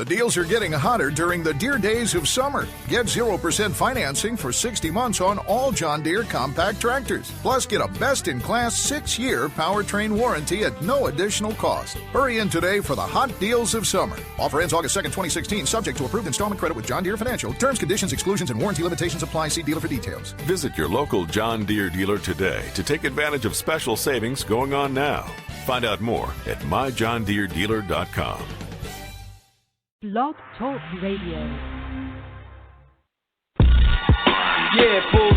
The deals are getting hotter during the dear days of summer. Get 0% financing for 60 months on all John Deere compact tractors. Plus, get a best-in-class 6-year powertrain warranty at no additional cost. Hurry in today for the hot deals of summer. Offer ends August 2nd, 2016, subject to approved installment credit with John Deere Financial. Terms, conditions, exclusions, and warranty limitations apply. See dealer for details. Visit your local John Deere dealer today to take advantage of special savings going on now. Find out more at myjohndeeredealer.com. Blog Talk Radio. Yeah, fool.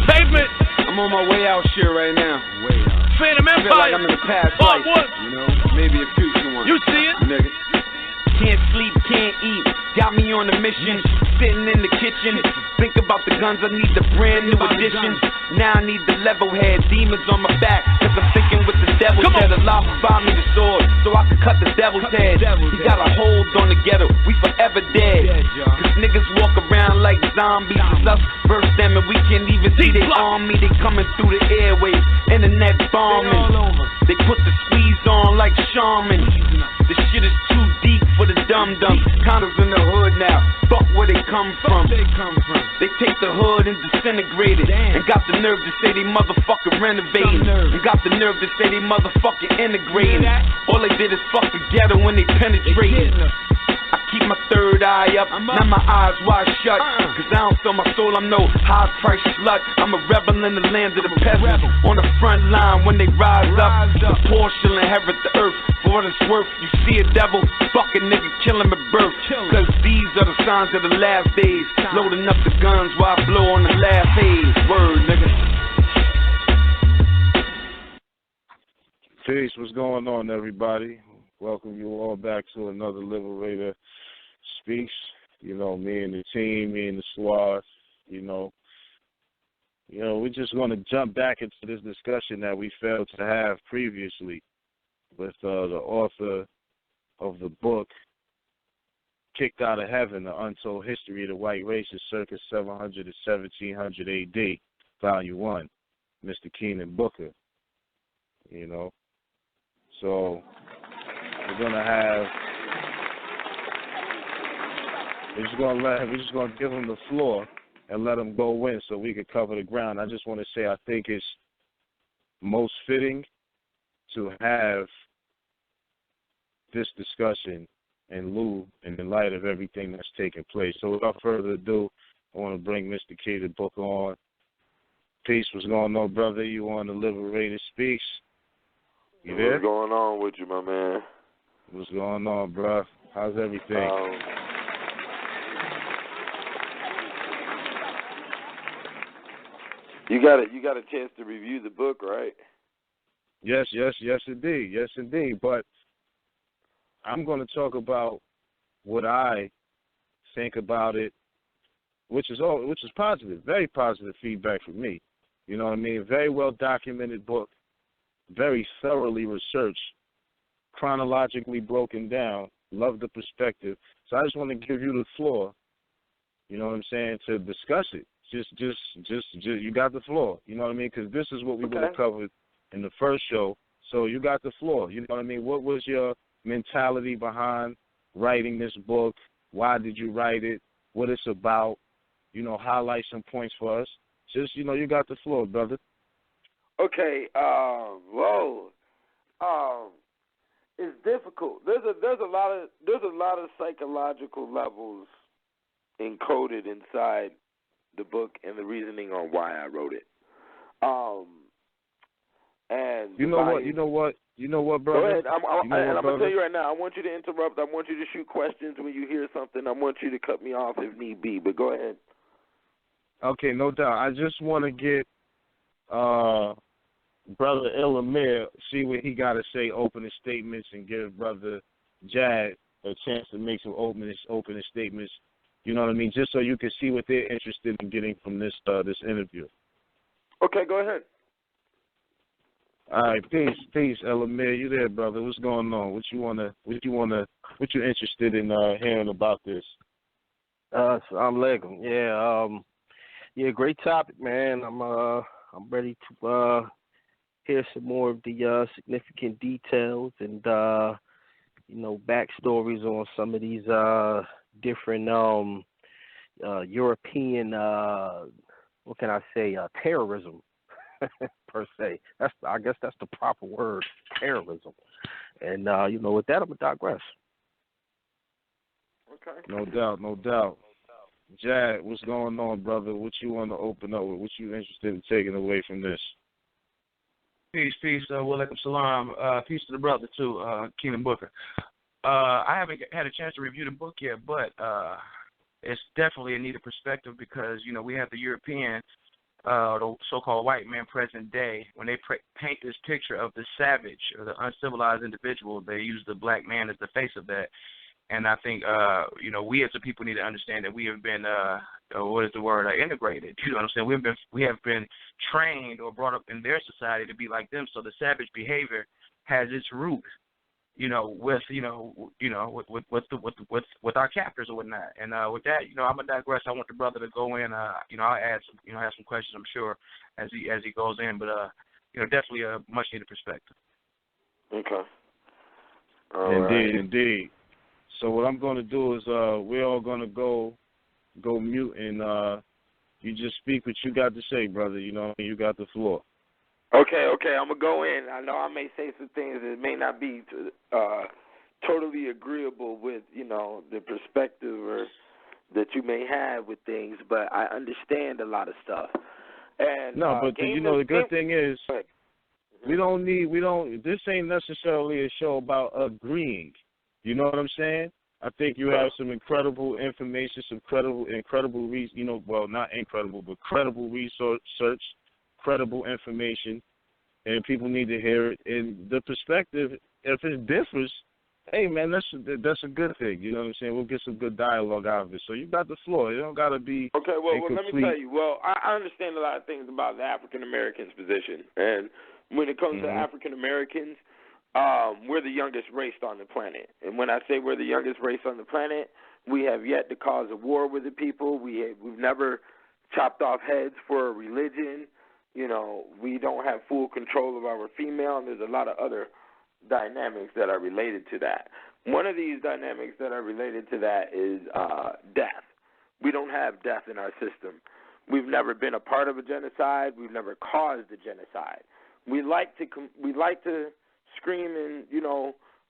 Pavement. I'm on my way out shit right now. Way out. Phantom Empire. I feel like I'm in a past life. What? You know, maybe a future one. You see it? Nigga. Can't sleep, can't eat. Got me on a mission. Sitting in the kitchen. Think about the guns, I need the brand new additions. Now I need the level head. Demons on my back. Cause I'm thinking with the devil said Allah will buy me the sword so I can cut the devil's head. He got a hold on the ghetto. We forever dead. Cause niggas walk around like zombies. It's us versus them and we can't even see they army. They coming through the airways. Internet bombing. They put the squeeze on like shaman. This shit is too deep for the dum-dum. Condos in the hood now. Fuck where they come from. They take the hood and disintegrate it. And got the nerve to say they motherfucking renovating. And got the nerve to say they motherfucking integrating. All they did is fuck the ghetto when they penetrated. I keep my third eye up, now my eyes wide shut. Cause I don't sell my soul, I'm no high price slut. I'm a rebel in the land of the peasants. On the front line when they rise up. The poor shall inherit the earth. For what it's worth, you see a devil, fuck a nigga, kill him at birth. Cause these are the signs of the last days. Loading up the guns while I blow on the last haze. Word, nigga. Peace, what's going on, everybody? Welcome you all back to another Liberator Speaks. You know, me and the team, me and the squad, you know, we're just going to jump back into this discussion that we failed to have previously with the author of the book, Kicked Out of Heaven, The Untold History of the White Races, circa 700 to 1700 A.D., Volume 1, Mr. Keenan Booker, you know. So we're just gonna give him the floor and let him go in so we can cover the ground. I just want to say I think it's most fitting to have this discussion in lieu and in light of everything that's taking place. So without further ado, I want to bring Mr. Keenan Booker on. Peace, what's going on, brother? You on the Liberator Speaks? You there? What's going on with you, my man? What's going on, bro? How's everything? You got a chance to review the book, right? Yes, indeed. But I'm going to talk about what I think about it, which is positive, very positive feedback from me. You know what I mean? Very well documented book, very thoroughly researched, chronologically broken down. Love the perspective. So I just want to give you the floor, you know what I'm saying, to discuss it. Just you got the floor, you know what I mean? Because this is what we would have covered in the first show. So you got the floor, you know what I mean? What was your mentality behind writing this book? Why did you write it? What it's about? You know, highlight some points for us. Just, you know, you got the floor, brother. Okay, it's difficult. There's a lot of psychological levels encoded inside the book and the reasoning on why I wrote it. And you know what, brother? Go ahead. I'm gonna tell you right now. I want you to interrupt. I want you to shoot questions when you hear something. I want you to cut me off if need be. But go ahead. Okay, no doubt. I just want to get Brother Elamir, see what he got to say, opening statements, and give Brother Jad a chance to make some opening statements. You know what I mean? Just so you can see what they're interested in getting from this interview. Okay, go ahead. All right, peace, Elamir. You there, brother? What's going on? What you interested in hearing about this? Assalamu alaikum. Yeah, great topic, man. I'm ready to hear some more of the significant details and backstories on some of these different European, what can I say, terrorism per se. I guess that's the proper word, terrorism. And with that, I'm gonna digress. Okay. No doubt. Jad, what's going on, brother? What you want to open up with? What you interested in taking away from this? Peace. Walaikum salam. Peace to the brother, too, Keenan Booker. I haven't had a chance to review the book yet, but it's definitely a needed perspective because, we have the European, the so-called white man present day. When they paint this picture of the savage or the uncivilized individual, they use the black man as the face of that. And I think, we as a people need to understand that we have been, integrated. You know what I'm saying? We have been trained or brought up in their society to be like them. So the savage behavior has its root, with our captors or whatnot. And with that, I'm gonna digress. I want the brother to go in. I'll add some, have some questions, I'm sure, as he goes in. But definitely a much needed perspective. Okay. Indeed. So what I'm going to do is we're all going to go mute, and you just speak what you got to say, brother. You got the floor. Okay. I'm going to go in. I know I may say some things that may not be totally agreeable with, the perspective or that you may have with things, but I understand a lot of stuff. And but the good thing is this ain't necessarily a show about agreeing. You know what I'm saying? I think you have some incredible information, some credible not incredible, but credible research, credible information, and people need to hear it. And the perspective, if it differs, hey, man, that's a good thing. You know what I'm saying? We'll get some good dialogue out of it. So you got the floor. You don't got to be okay. Well, let me tell you. Well, I understand a lot of things about the African Americans' position, and when it comes to African Americans, we're the youngest race on the planet. And when I say we're the youngest race on the planet, we have yet to cause a war with the people. We've never chopped off heads for a religion. We don't have full control of our female, and there's a lot of other dynamics that are related to that. One of these dynamics that are related to that is death. We don't have death in our system. We've never been a part of a genocide. We've never caused a genocide. We like to scream and,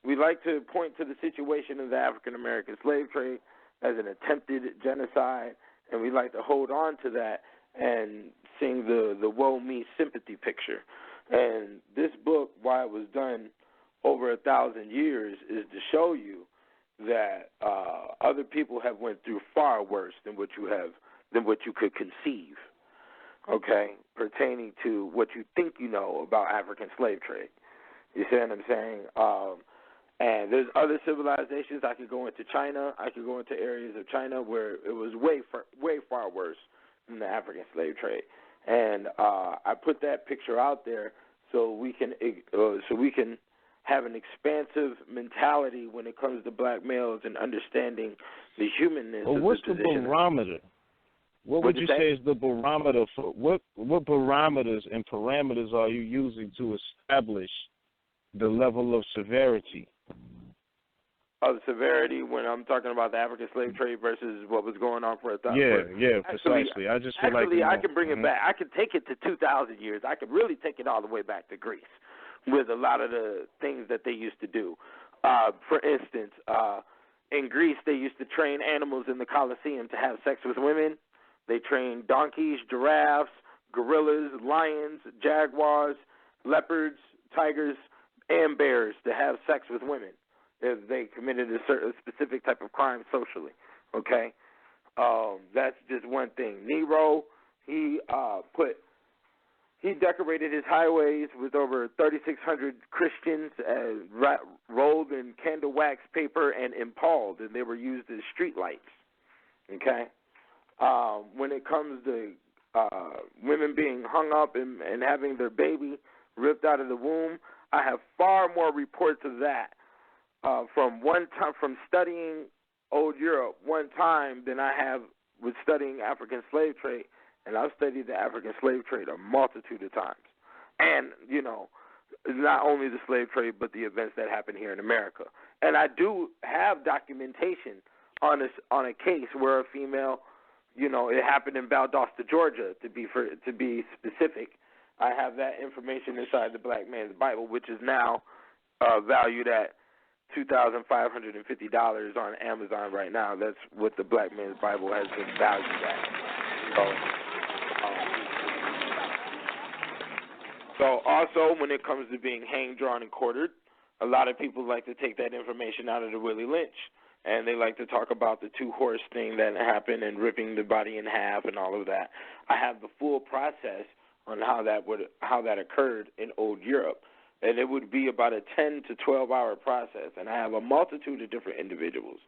we like to point to the situation of the African-American slave trade as an attempted genocide, and we like to hold on to that and sing the woe me sympathy picture. And this book, why it was done over 1,000 years, is to show you that other people have went through far worse than what you could conceive, okay, pertaining to what you think you know about African slave trade. You see what I'm saying? And there's other civilizations. I could go into China. I could go into areas of China where it was way far worse than the African slave trade. And I put that picture out there so we can have an expansive mentality when it comes to black males and understanding the humanness of what's the position. The barometer? What would you say is the barometer for what barometers and parameters are you using to establish the level of severity? Of severity when I'm talking about the African slave trade versus what was going on for 1,000 years. Yeah, precisely. I just feel I can bring it back. I can take it to 2,000 years. I could really take it all the way back to Greece with a lot of the things that they used to do. For instance, in Greece, they used to train animals in the Colosseum to have sex with women. They trained donkeys, giraffes, gorillas, lions, jaguars, leopards, tigers, and bears to have sex with women if they committed a certain specific type of crime socially. Okay, that's just one thing. Nero, he decorated his highways with over 3,600 Christians rolled in candle wax paper and impaled, and they were used as street lights. Okay, when it comes to women being hung up and having their baby ripped out of the womb, I have far more reports of that from studying old Europe one time than I have with studying African slave trade, and I've studied the African slave trade a multitude of times. And, not only the slave trade, but the events that happened here in America. And I do have documentation on a case where a female, it happened in Valdosta, Georgia, to be specific. I have that information inside the Black Man's Bible, which is now valued at $2,550 on Amazon right now. That's what the Black Man's Bible has been valued at. So also, when it comes to being hanged, drawn, and quartered, a lot of people like to take that information out of the Willie Lynch, and they like to talk about the two-horse thing that happened and ripping the body in half and all of that. I have the full process on how that occurred in old Europe, and it would be about a 10 to 12-hour process, and I have a multitude of different individuals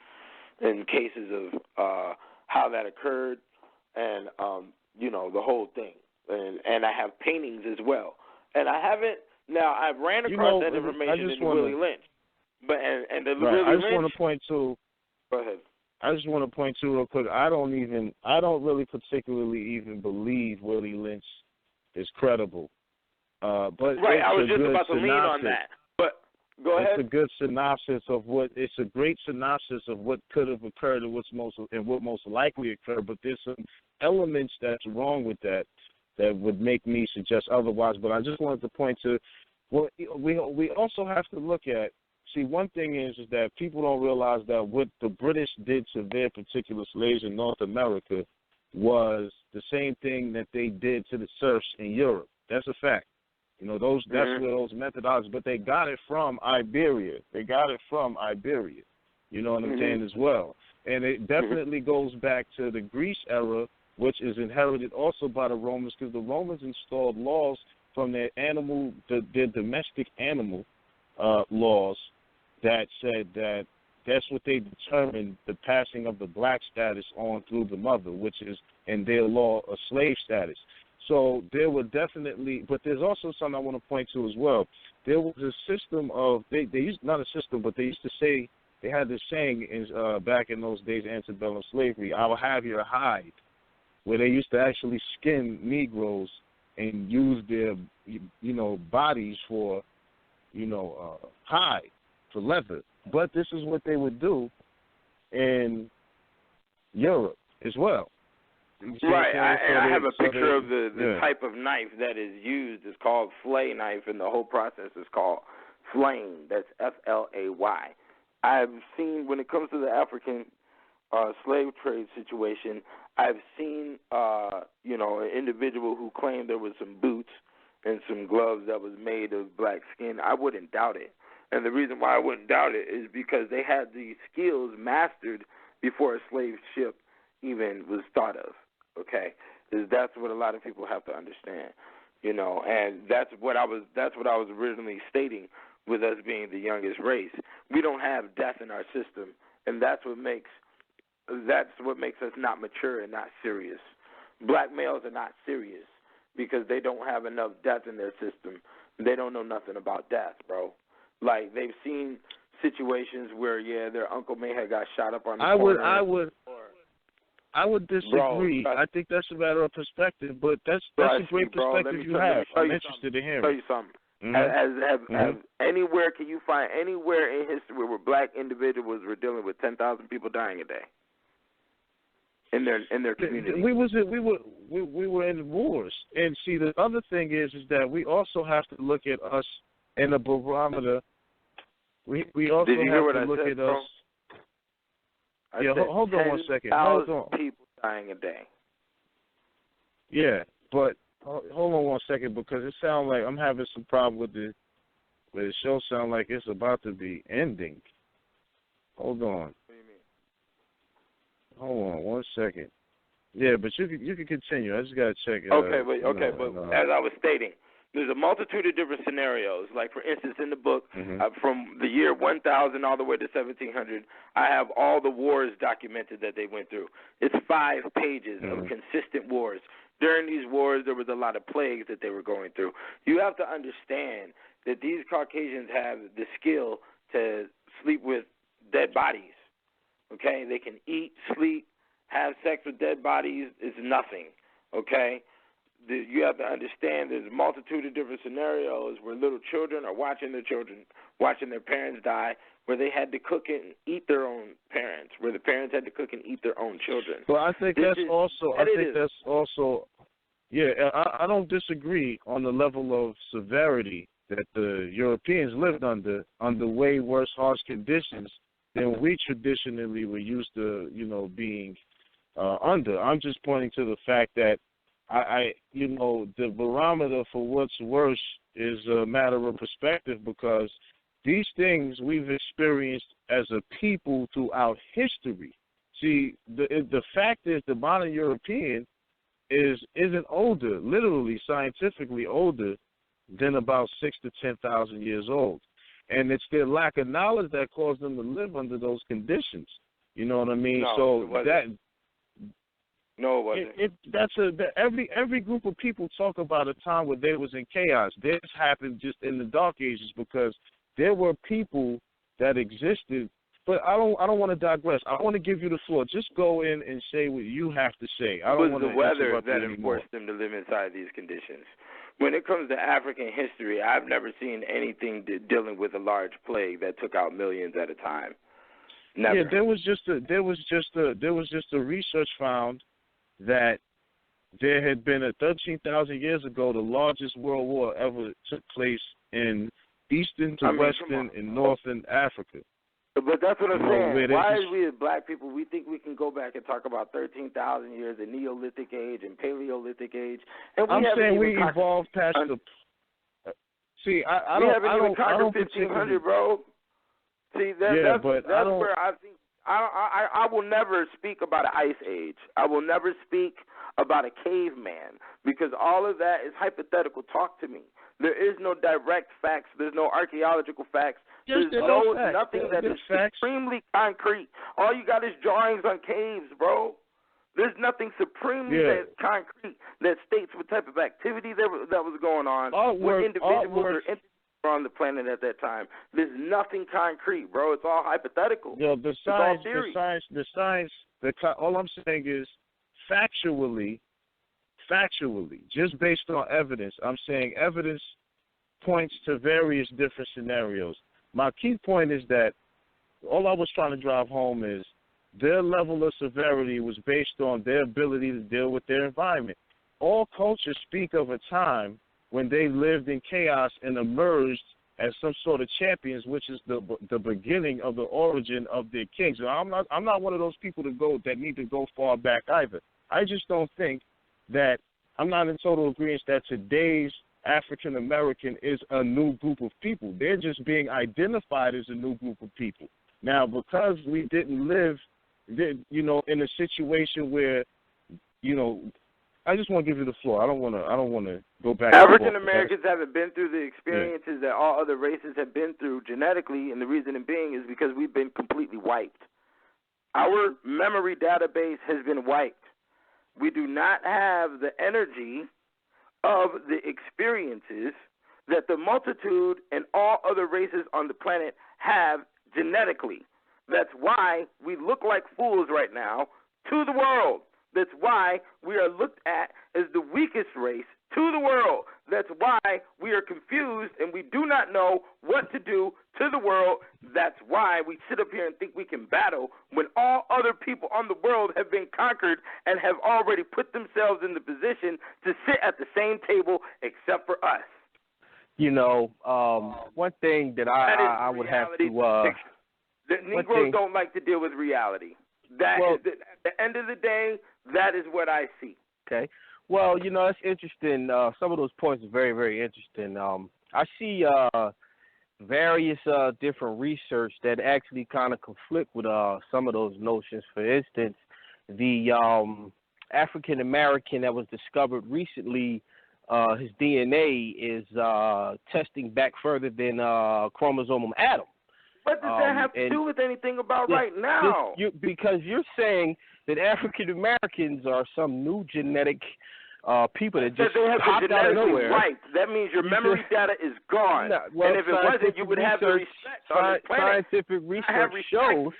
in cases of how that occurred and, the whole thing. And I have paintings as well. And I've ran across that information in Willie Lynch. But and the Willie Lynch. I just want to point to. Go ahead. I just want to point to real quick. I don't really particularly even believe Willie Lynch is credible. But right, I was just about to lean on that. But go ahead. It's a good synopsis of it's a great synopsis of what could have occurred and what most likely occurred. But there's some elements that's wrong with that would make me suggest otherwise. But I just wanted to point to what we also have to look at. See, one thing is that people don't realize that what the British did to their particular slaves in North America was the same thing that they did to the serfs in Europe. That's a fact. That's where those methodologies, but they got it from Iberia. You know what I'm saying, as well. And it definitely goes back to the Greece era, which is inherited also by the Romans, because the Romans installed laws from their domestic animal laws that said that that's what they determined the passing of the black status on through the mother, which is in their law a slave status. So there were definitely, but there's also something I want to point to as well. There was a system of, they used, not a system, but they used to say, they had this saying back in those days, antebellum slavery, I will have your hide, where they used to actually skin Negroes and use their, bodies for, hide, for leather. But this is what they would do in Europe as well. Right, I have a picture of the type of knife that is used. It's called flay knife, and the whole process is called flaying. That's F-L-A-Y. I've seen, when it comes to the African slave trade situation, I've seen, an individual who claimed there was some boots and some gloves that was made of black skin. I wouldn't doubt it. And the reason why I wouldn't doubt it is because they had these skills mastered before a slave ship even was thought of. Okay, that's what a lot of people have to understand, and that's what I was originally stating with us being the youngest race. We don't have death in our system, and that's what makes us not mature and not serious. Black males are not serious because they don't have enough death in their system. They don't know nothing about death, bro. Like, they've seen situations where their uncle may have got shot up on the corner. I would disagree. Bro, I think that's a matter of perspective, but that's a great perspective you have. I'm interested in hearing. Tell you something. Have anywhere, can you find anywhere in history where black individuals were dealing with 10,000 people dying a day in their community? We were in wars, and see, the other thing is that we also have to look at us in a barometer. We also have to look at us. Hold on 1 second. Hold on. People dying a day. Yeah, but hold on 1 second, because it sounds like I'm having some problem with the show. Sound like it's about to be ending. Hold on. What do you mean? Hold on 1 second. Yeah, but you can continue. I just gotta check it. Okay, but as I was stating, there's a multitude of different scenarios. Like, for instance, in the book, from the year 1000 all the way to 1700, I have all the wars documented that they went through. It's 5 pages of consistent wars. During these wars, there was a lot of plagues that they were going through. You have to understand that these Caucasians have the skill to sleep with dead bodies. Okay? They can eat, sleep, have sex with dead bodies. It's nothing. Okay? you have to understand there's a multitude of different scenarios where little children are watching their parents die, where they had to cook and eat their own parents, where the parents had to cook and eat their own children. Well, I think that's also. Yeah, I don't disagree on the level of severity that the Europeans lived under way worse, harsh conditions than we traditionally were used to, being under. I'm just pointing to the fact that the barometer for what's worse is a matter of perspective, because these things we've experienced as a people throughout history. See, the fact is the modern European isn't older, literally scientifically older than about 6,000 to 10,000 years old, and it's their lack of knowledge that caused them to live under those conditions. You know what I mean? No, it wasn't. Every group of people talk about a time where they was in chaos. This happened just in the Dark Ages because there were people that existed. But I don't want to digress. I want to give you the floor. Just go in and say what you have to say. I don't want to interrupt you anymore. It was the weather that enforced them to live inside these conditions. When it comes to African history, I've never seen anything dealing with a large plague that took out millions at a time. Never. Yeah, there was just a research found that there had been 13,000 years ago the largest world war ever took place in eastern to western and northern Africa. But that's what I'm saying. Why is we as black people, we think we can go back and talk about 13,000 years of Neolithic age and Paleolithic age, and I'm saying we evolved past the. See, I don't even conquered 1,500, bro. See, that's where I think I will never speak about an ice age. I will never speak about a caveman, because all of that is hypothetical talk to me. There is no direct facts. There's no archaeological facts. There's nothing that is supremely concrete. All you got is drawings on caves, bro. There's nothing supremely that's concrete that states what type of activity that was going on, what individuals or entities were on the planet at that time. There's nothing concrete, bro. It's all hypothetical. All I'm saying is factually, just based on evidence, I'm saying evidence points to various different scenarios. My key point is that all I was trying to drive home is their level of severity was based on their ability to deal with their environment. All cultures speak of a time when they lived in chaos and emerged as some sort of champions, which is the beginning of the origin of their kings. And I'm not one of those people that need to go far back either. I just don't think that I'm not in total agreement that today's African American is a new group of people. They're just being identified as a new group of people. Now, because we didn't live, in a situation where, I just want to give you the floor. I don't want to go back. African Americans haven't been through the experiences that all other races have been through genetically, and the reason being is because we've been completely wiped. Our memory database has been wiped. We do not have the energy of the experiences that the multitude and all other races on the planet have genetically. That's why we look like fools right now to the world. That's why we are looked at as the weakest race to the world. That's why we are confused and we do not know what to do to the world. That's why we sit up here and think we can battle when all other people on the world have been conquered and have already put themselves in the position to sit at the same table except for us. One thing that I would have to... the Negroes don't like to deal with reality. At the end of the day, that is what I see. Okay. Well, it's interesting. Some of those points are very, very interesting. I see various different research that actually kind of conflict with some of those notions. For instance, the African American that was discovered recently, his DNA is testing back further than chromosomal Adam. What does that have to do with anything about right now? Because you're saying that African Americans are some new genetic people that just popped out of nowhere. Right. That means your memory data is gone. And if it wasn't, you would have the respect on this planet. Scientific research shows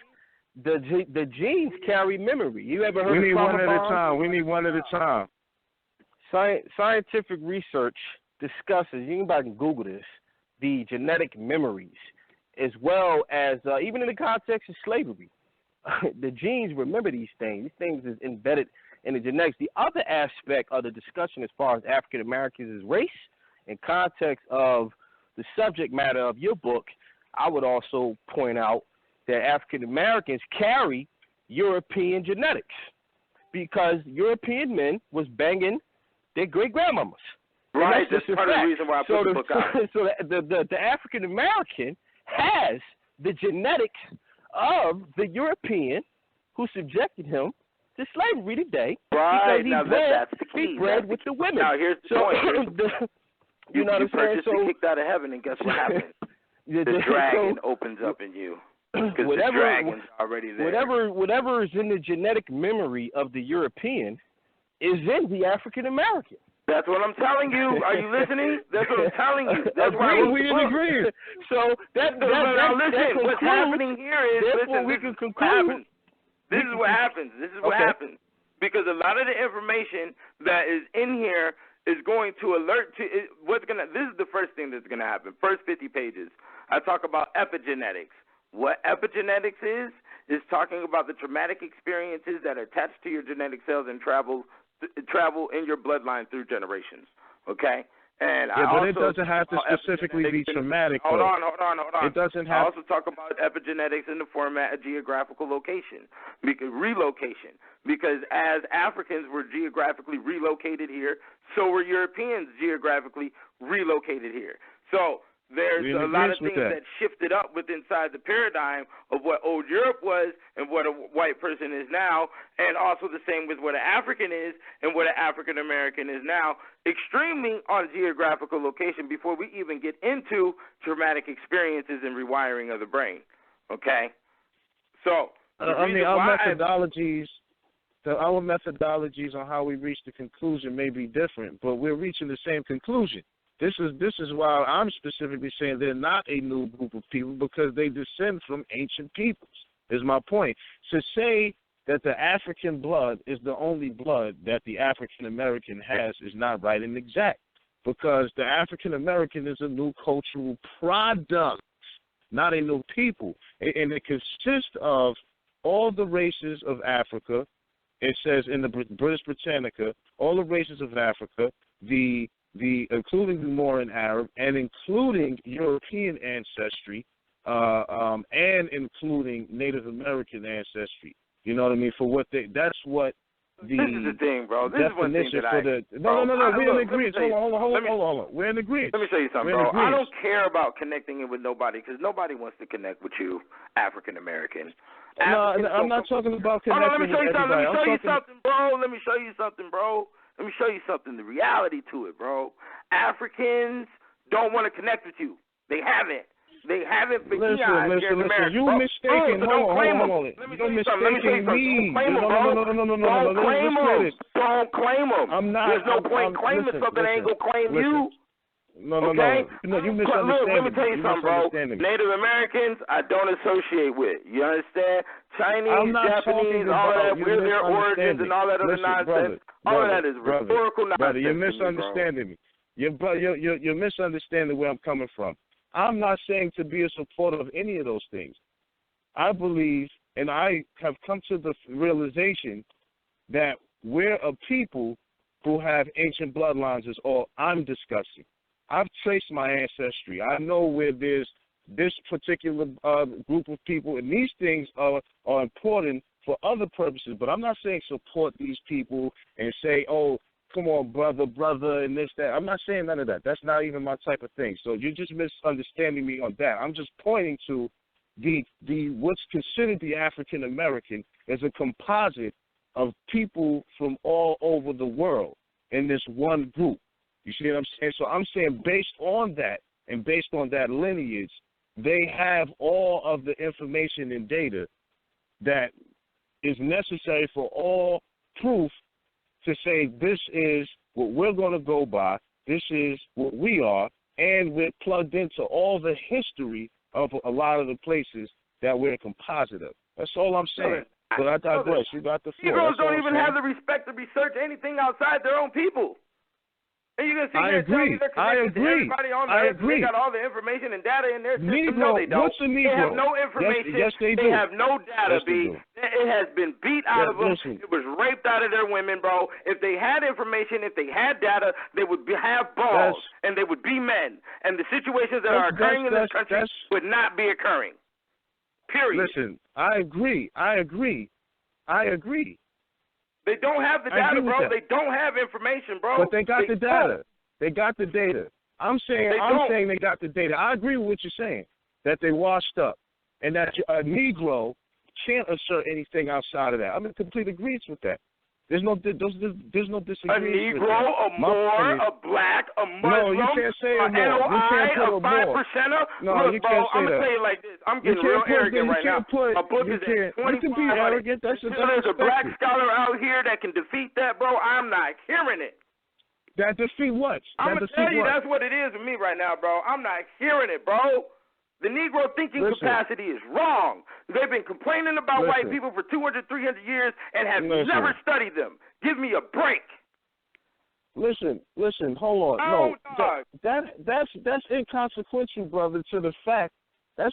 the genes carry memory. You ever heard? We need one at a time. Scientific research discusses, you can Google this, the genetic memories, as well as even in the context of slavery. The genes remember these things. These things is embedded in the genetics. The other aspect of the discussion as far as African Americans is race. In context of the subject matter of your book, I would also point out that African Americans carry European genetics because European men was banging their great grandmamas. Right, that's part of the reason why I put the book out. So the African American has the genetics of the European who subjected him to slavery today. Right, because now that's the key. He bred with the women. Now here's the point. You know what I'm saying? So kicked out of heaven, and guess what happens? The dragon opens up in you. Because the dragon's already there. Whatever is in the genetic memory of the European is in the African American. That's what I'm telling you. Are you listening? That's what I'm telling you. That's why we agree. So now listen. What's happening here is we can conclude. This is what happens. This is what happens. Because a lot of the information that is in here is going to alert to this is the first thing that's gonna happen. First 50 pages. I talk about epigenetics. What epigenetics is talking about the traumatic experiences that are attached to your genetic cells and travel in your bloodline through generations. Okay? And but it doesn't have to specifically be traumatic. Hold on. It doesn't have. I also talk about epigenetics in the format of geographical location, relocation. Because as Africans were geographically relocated here, so were Europeans geographically relocated here. So there's a lot of things that shifted up with inside the paradigm of what old Europe was and what a white person is now, and also the same with what an African is and what an African American is now, extremely on geographical location before we even get into traumatic experiences and rewiring of the brain. Okay? So, our methodologies on how we reach the conclusion may be different, but we're reaching the same conclusion. This is why I'm specifically saying they're not a new group of people, because they descend from ancient peoples, is my point. To say that the African blood is the only blood that the African American has is not right and exact, because the African American is a new cultural product, not a new people. And it consists of all the races of Africa. It says in the British Britannica, all the races of Africa, including the Moor Arab, and including European ancestry, and including Native American ancestry. You know what I mean? That's what the this is the thing, bro. This definition is one thing we're in agreement. Hold on. We're in agreement. Let me tell you something, bro. I don't care about connecting it with nobody, because nobody wants to connect with you, African American. No, I'm not talking about connecting with everybody. Let me show you something, bro. Let me show you something, the reality to it, bro. Africans don't want to connect with you. They haven't. They haven't for eons here in America. You mistaken. Hold on. You're mistaking me. Don't claim them. I'm not. There's no point claiming something that ain't going to claim you. No, you misunderstand. Let me tell you something, bro. Native Americans, I don't associate with. You understand? Chinese, Japanese, all that, where their origins and all that other nonsense. All of that is rhetorical nonsense. Brother, you're misunderstanding me. You're misunderstanding where I'm coming from. I'm not saying to be a supporter of any of those things. I believe, and I have come to the realization that we're a people who have ancient bloodlines is all I'm discussing. I've traced my ancestry. I know where there's this particular group of people, and these things are important for other purposes, but I'm not saying support these people and say, oh, come on, brother, and this, that. I'm not saying none of that. That's not even my type of thing. So you're just misunderstanding me on that. I'm just pointing to the what's considered the African American as a composite of people from all over the world in this one group. You see what I'm saying? So I'm saying based on that and based on that lineage, they have all of the information and data that is necessary for all proof to say this is what we're going to go by, this is what we are, and we're plugged into all the history of a lot of the places that we're a composite of. That's all I'm saying. But I digress. You got the floor. Negroes don't even have the respect to research anything outside their own people. And you're going to sit I here and tell me agree. they're connected to everybody on I earth. agree. They got all the information and data in their system. Negro, No, they don't. what's a Negro? They have no information. Yes, they do. They have no data, Yes, B. It has been beat out of them. Listen. It was raped out of their women, bro. If they had information, if they had data, they would have balls, and they would be men. And the situations that are occurring in this country would not be occurring. Period. Listen, I agree. They don't have the data, bro. They don't have information, bro. But they got the data. They got the data. I'm saying they got the data. I agree with what you're saying, that they washed up, and that a Negro can't assert anything outside of that. I'm in complete agreement with that. There's no disagreement. A Negro, a Moor, a Black, a Muslim, no, you can't say a Moor. You can't put a 5%er. No, Look, you bro, can't say I'm going to that. tell you like this. I'm getting real arrogant right now. A book is at 2500. You can be arrogant. There's a Black scholar out here that can defeat that, bro. I'm not hearing it. That defeat what? I'm going to tell you that's what it is with me right now, bro. I'm not hearing it, bro. The Negro thinking capacity is wrong. They've been complaining about white people for 200, 300 years and have never studied them. Give me a break. Listen, hold on. That's inconsequential, brother, to the fact that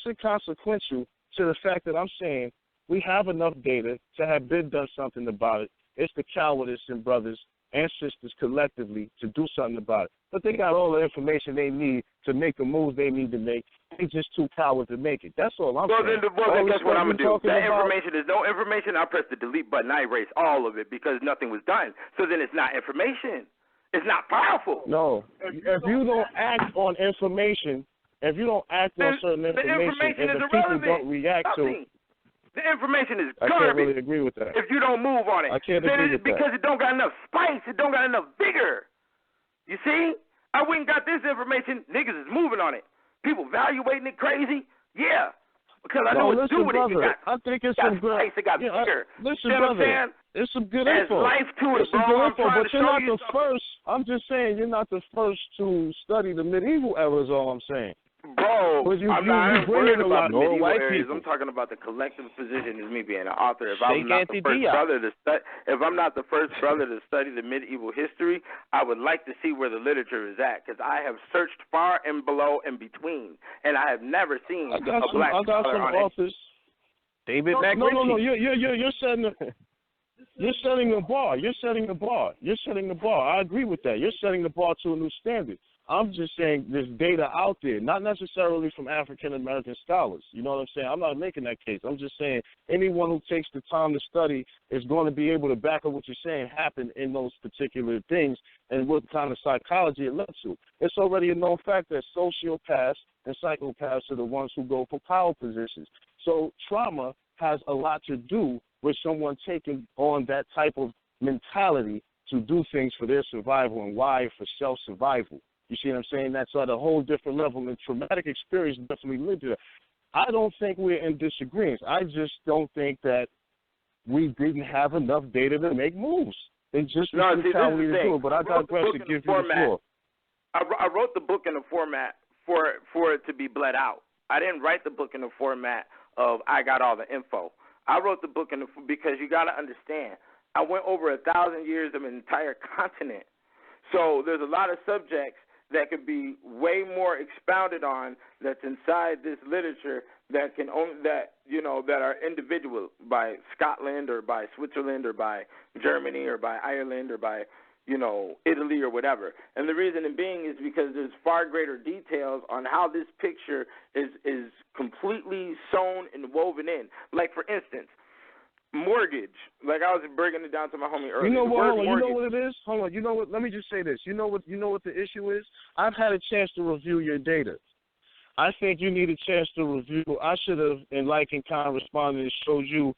I'm saying we have enough data to have been done something about it. It's the cowardice in brothers and sisters collectively to do something about it. But they got all the information they need to make the moves they need to make. They just too coward to make it. That's all I'm saying. Then guess what I'm going to do? That information is no information. I press the delete button. I erase all of it because nothing was done. So then it's not information. It's not powerful. No. If you don't act on information, on certain information, and the people don't react to it, the information is garbage. I can't really agree with that. If you don't move on it. I can't agree with that. Because it don't got enough spice. It don't got enough vigor. You see? I went and got this information. Niggas is moving on it. People evaluating it crazy. Yeah. Because I know what to do with it. I think it's some good. It got vigor. Listen, brother. It's some good info. There's life to it, bro. Good info, but you're not the first. I'm just saying you're not the first to study the medieval era. Is all I'm saying. Bro, I'm not worried about the medieval white areas. people. I'm talking about the collective position as me being an author. If I'm not the first brother to study the medieval history, I would like to see where the literature is at, because I have searched far and below and between, and I have never seen a black scholar on authors. David McRitchie. No. You're setting the bar. You're setting the bar. I agree with that. You're setting the bar to a new standard. I'm just saying there's data out there, not necessarily from African-American scholars. You know what I'm saying? I'm not making that case. I'm just saying anyone who takes the time to study is going to be able to back up what you're saying happened in those particular things and what kind of psychology it led to. It's already a known fact that sociopaths and psychopaths are the ones who go for power positions. So trauma has a lot to do with someone taking on that type of mentality to do things for their survival and why for self-survival. You see what I'm saying? That's at a whole different level, and traumatic experience definitely led to that. I don't think we're in disagreement. I just don't think that we didn't have enough data to make moves. They just was too cowardly to do it, but I digress to give you the floor. I wrote the book in a format for it to be bled out. I didn't write the book in the format of I got all the info. I wrote the book because you got to understand, I went over 1,000 years of an entire continent. So there's a lot of subjects that could be way more expounded on that's inside this literature that are individual by Scotland or by Switzerland or by Germany or by Ireland or by, Italy or whatever. And the reason being is because there's far greater details on how this picture is completely sewn and woven in. Like, for instance, mortgage. Like I was breaking it down to my homie earlier. You know what it is? Hold on. You know what? Let me just say this. You know what the issue is? I've had a chance to review your data. I think you need a chance to review. I should have, in correspondence, showed you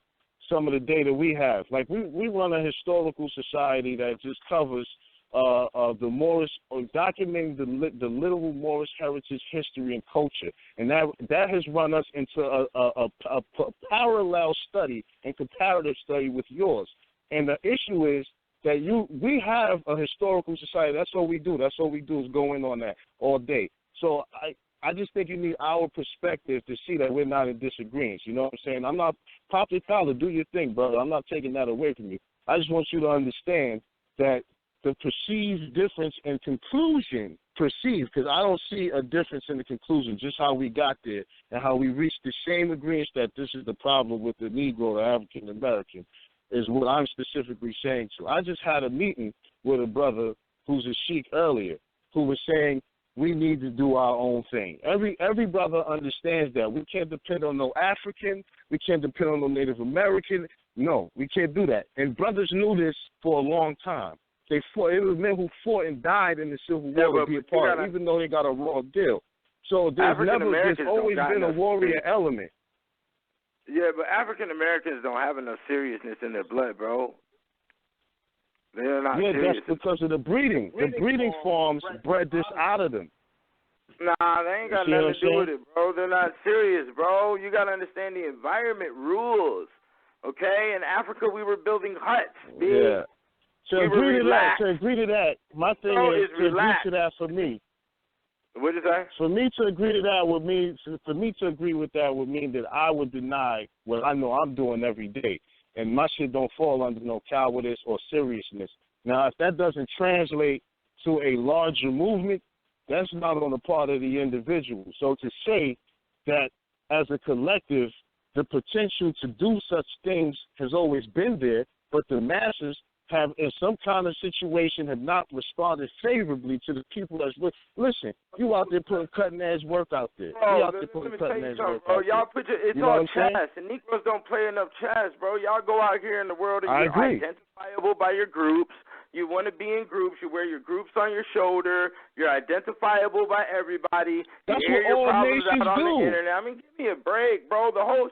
some of the data we have. Like we run a historical society that just covers the Moorish, or documenting the literal Moorish heritage, history, and culture, and that has run us into a parallel study and comparative study with yours. And the issue is that we have a historical society. That's what we do. That's what we do is go in on that all day. So I just think you need our perspective to see that we're not in disagreement. You know what I'm saying? I'm not popular collar. Do your thing, brother. I'm not taking that away from you. I just want you to understand that the perceived difference in conclusion, because I don't see a difference in the conclusion, just how we got there and how we reached the same agreement that this is the problem with the Negro, the African American, is what I'm specifically saying to. I just had a meeting with a brother who's a Sheik earlier who was saying we need to do our own thing. Every brother understands that. We can't depend on no African. We can't depend on no Native American. No, we can't do that. And brothers knew this for a long time. They fought. It was men who fought and died in the Civil War to be a part, even though they got a raw deal. So there's always been a warrior element. Yeah, but African Americans don't have enough seriousness in their blood, bro. They're not serious. That's because of the breeding. The breeding farms bred this out of them. Nah, they ain't got nothing to do with it, bro. They're not serious, bro. You got to understand the environment rules, okay? In Africa, we were building huts, big. Yeah. To agree to that, my thing is to agree to that for me. What did you say? For me to agree to that would mean, that I would deny what I know I'm doing every day. And my shit don't fall under no cowardice or seriousness. Now, if that doesn't translate to a larger movement, that's not on the part of the individual. So to say that as a collective, the potential to do such things has always been there, but the masses have, in some kind of situation, have not responded favorably to the people that's listen. You out there putting cutting edge work out there. Bro, you out there putting cutting edge work bro. out Y'all there. it's all chess, and Negroes don't play enough chess, bro. Y'all go out here in the world and you're identifiable by your groups. You want to be in groups. You wear your groups on your shoulder. You're identifiable by everybody. That's you air what your all problems nations out on do. the internet. I mean, give me a break, bro. The whole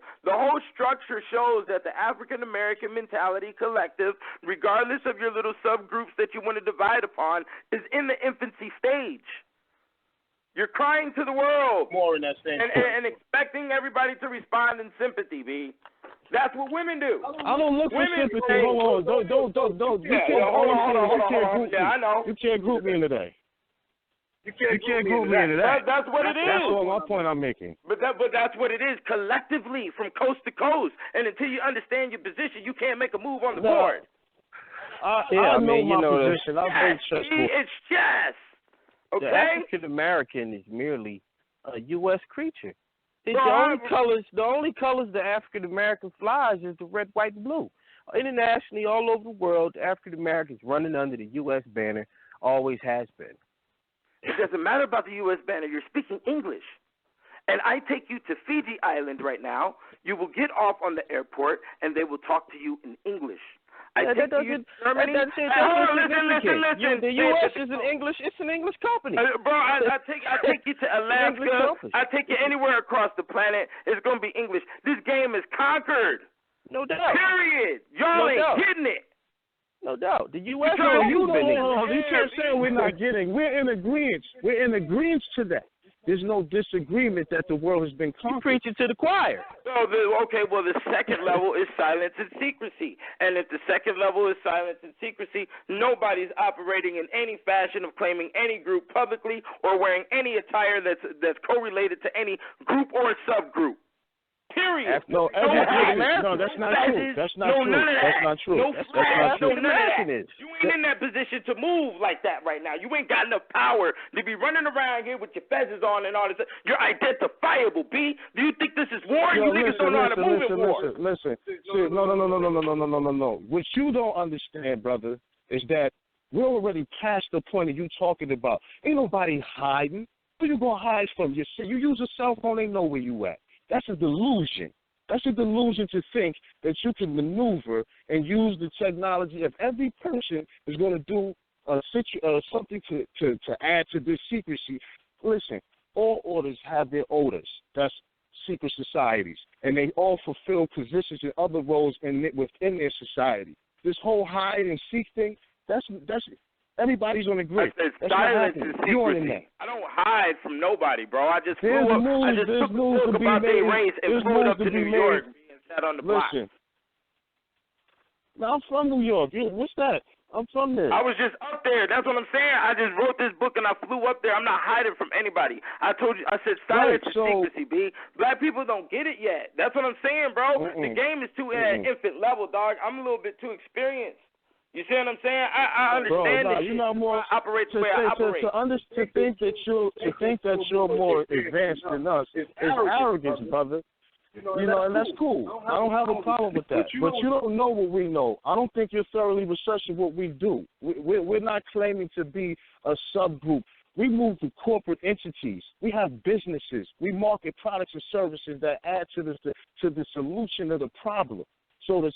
structure shows that the African American mentality collective, regardless of your little subgroups that you want to divide upon, is in the infancy stage. You're crying to the world more in that and expecting everybody to respond in sympathy, B. That's what women do. I don't look for sympathy. Hold on. Don't. You can't group me. I know. You can't group me into that. You can't group me into that. That's what it is. That's all my point I'm making. But that's what it is, collectively, from coast to coast. And until you understand your position, you can't make a move on the board. I know my position. I'm very stressful. It's chess. Okay? The African American is merely a U.S. creature. The only colors the African American flies is the red, white, and blue. Internationally, all over the world, African Americans running under the U.S. banner always has been. It doesn't matter about the U.S. banner. You're speaking English. And I take you to Fiji Island right now. You will get off on the airport, and they will talk to you in English. Listen. The U.S. is an English. It's an English company. Bro, I take you to Alaska. I take you anywhere across the planet. It's gonna be English. This game is conquered. No doubt. Period. Y'all ain't getting it. No doubt. The U.S. You can't say we're not getting. We're in agreement. We're in agreement to that. There's no disagreement that the world has been conquered. You're preaching to the choir. The second level is silence and secrecy. And if the second level is silence and secrecy, nobody's operating in any fashion of claiming any group publicly or wearing any attire that's correlated to any group or subgroup. Period. No, that's not true. That's not true. That's not true. That's not true. You ain't in that position to move like that right now. You ain't got enough power to be running around here with your fezzes on and all this. You're identifiable, B. Do you think this is war? You niggas don't know how to move in war. Listen. No. What you don't understand, brother, is that we're already past the point of you talking about. Ain't nobody hiding. Where you gonna hide from? You use a cell phone, they know where you at. That's a delusion. That's a delusion to think that you can maneuver and use the technology. If every person is going to do something to add to this secrecy, listen, all orders have their odors. That's secret societies. And they all fulfill positions and other roles within their society. This whole hide and seek thing, that's everybody's on the grid. Silence and secrecy. I don't hide from nobody, bro. I just took a book about their race and flew up to New York and sat on the block. Listen. I'm from New York. What's that? I'm from there. I was just up there. That's what I'm saying. I just wrote this book and I flew up there. I'm not hiding from anybody. I told you. I said silence and secrecy, B. Black people don't get it yet. That's what I'm saying, bro. The game is too at infant level, dog. I'm a little bit too experienced. You see what I'm saying? I understand Bro, this. You're not more operates the way I operate. To think that you're more advanced than us is arrogance, brother. You know, and that's cool. I don't have a problem with that. But you don't know what we know. I don't think you're thoroughly researching what we do. We're not claiming to be a subgroup. We move to corporate entities. We have businesses. We market products and services that add to the solution of the problem. So to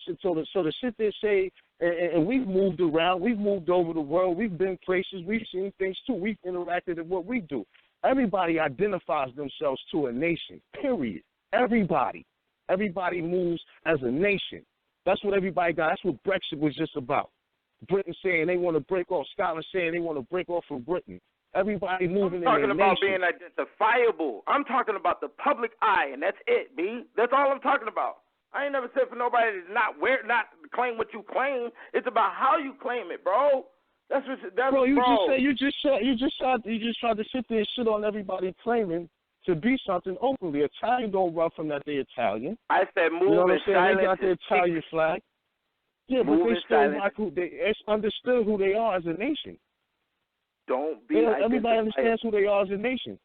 sit there and say, and we've moved around, we've moved over the world, we've been places, we've seen things too, we've interacted in what we do. Everybody identifies themselves to a nation, period. Everybody moves as a nation. That's what everybody got. That's what Brexit was just about. Britain saying they want to break off, Scotland saying they want to break off from Britain. Everybody moving in their nation. I'm talking about being identifiable. I'm talking about the public eye, and that's it, B. That's all I'm talking about. I ain't never said for nobody to not claim what you claim. It's about how you claim it, bro. That's bro. You just tried to sit there and shit on everybody claiming to be something openly. Italian don't run from that they Italian. I said move, you know what I'm saying? They got the Italian flag. Yeah, but they still like it's understood who they are as a nation. Everybody understands who they are as a nation.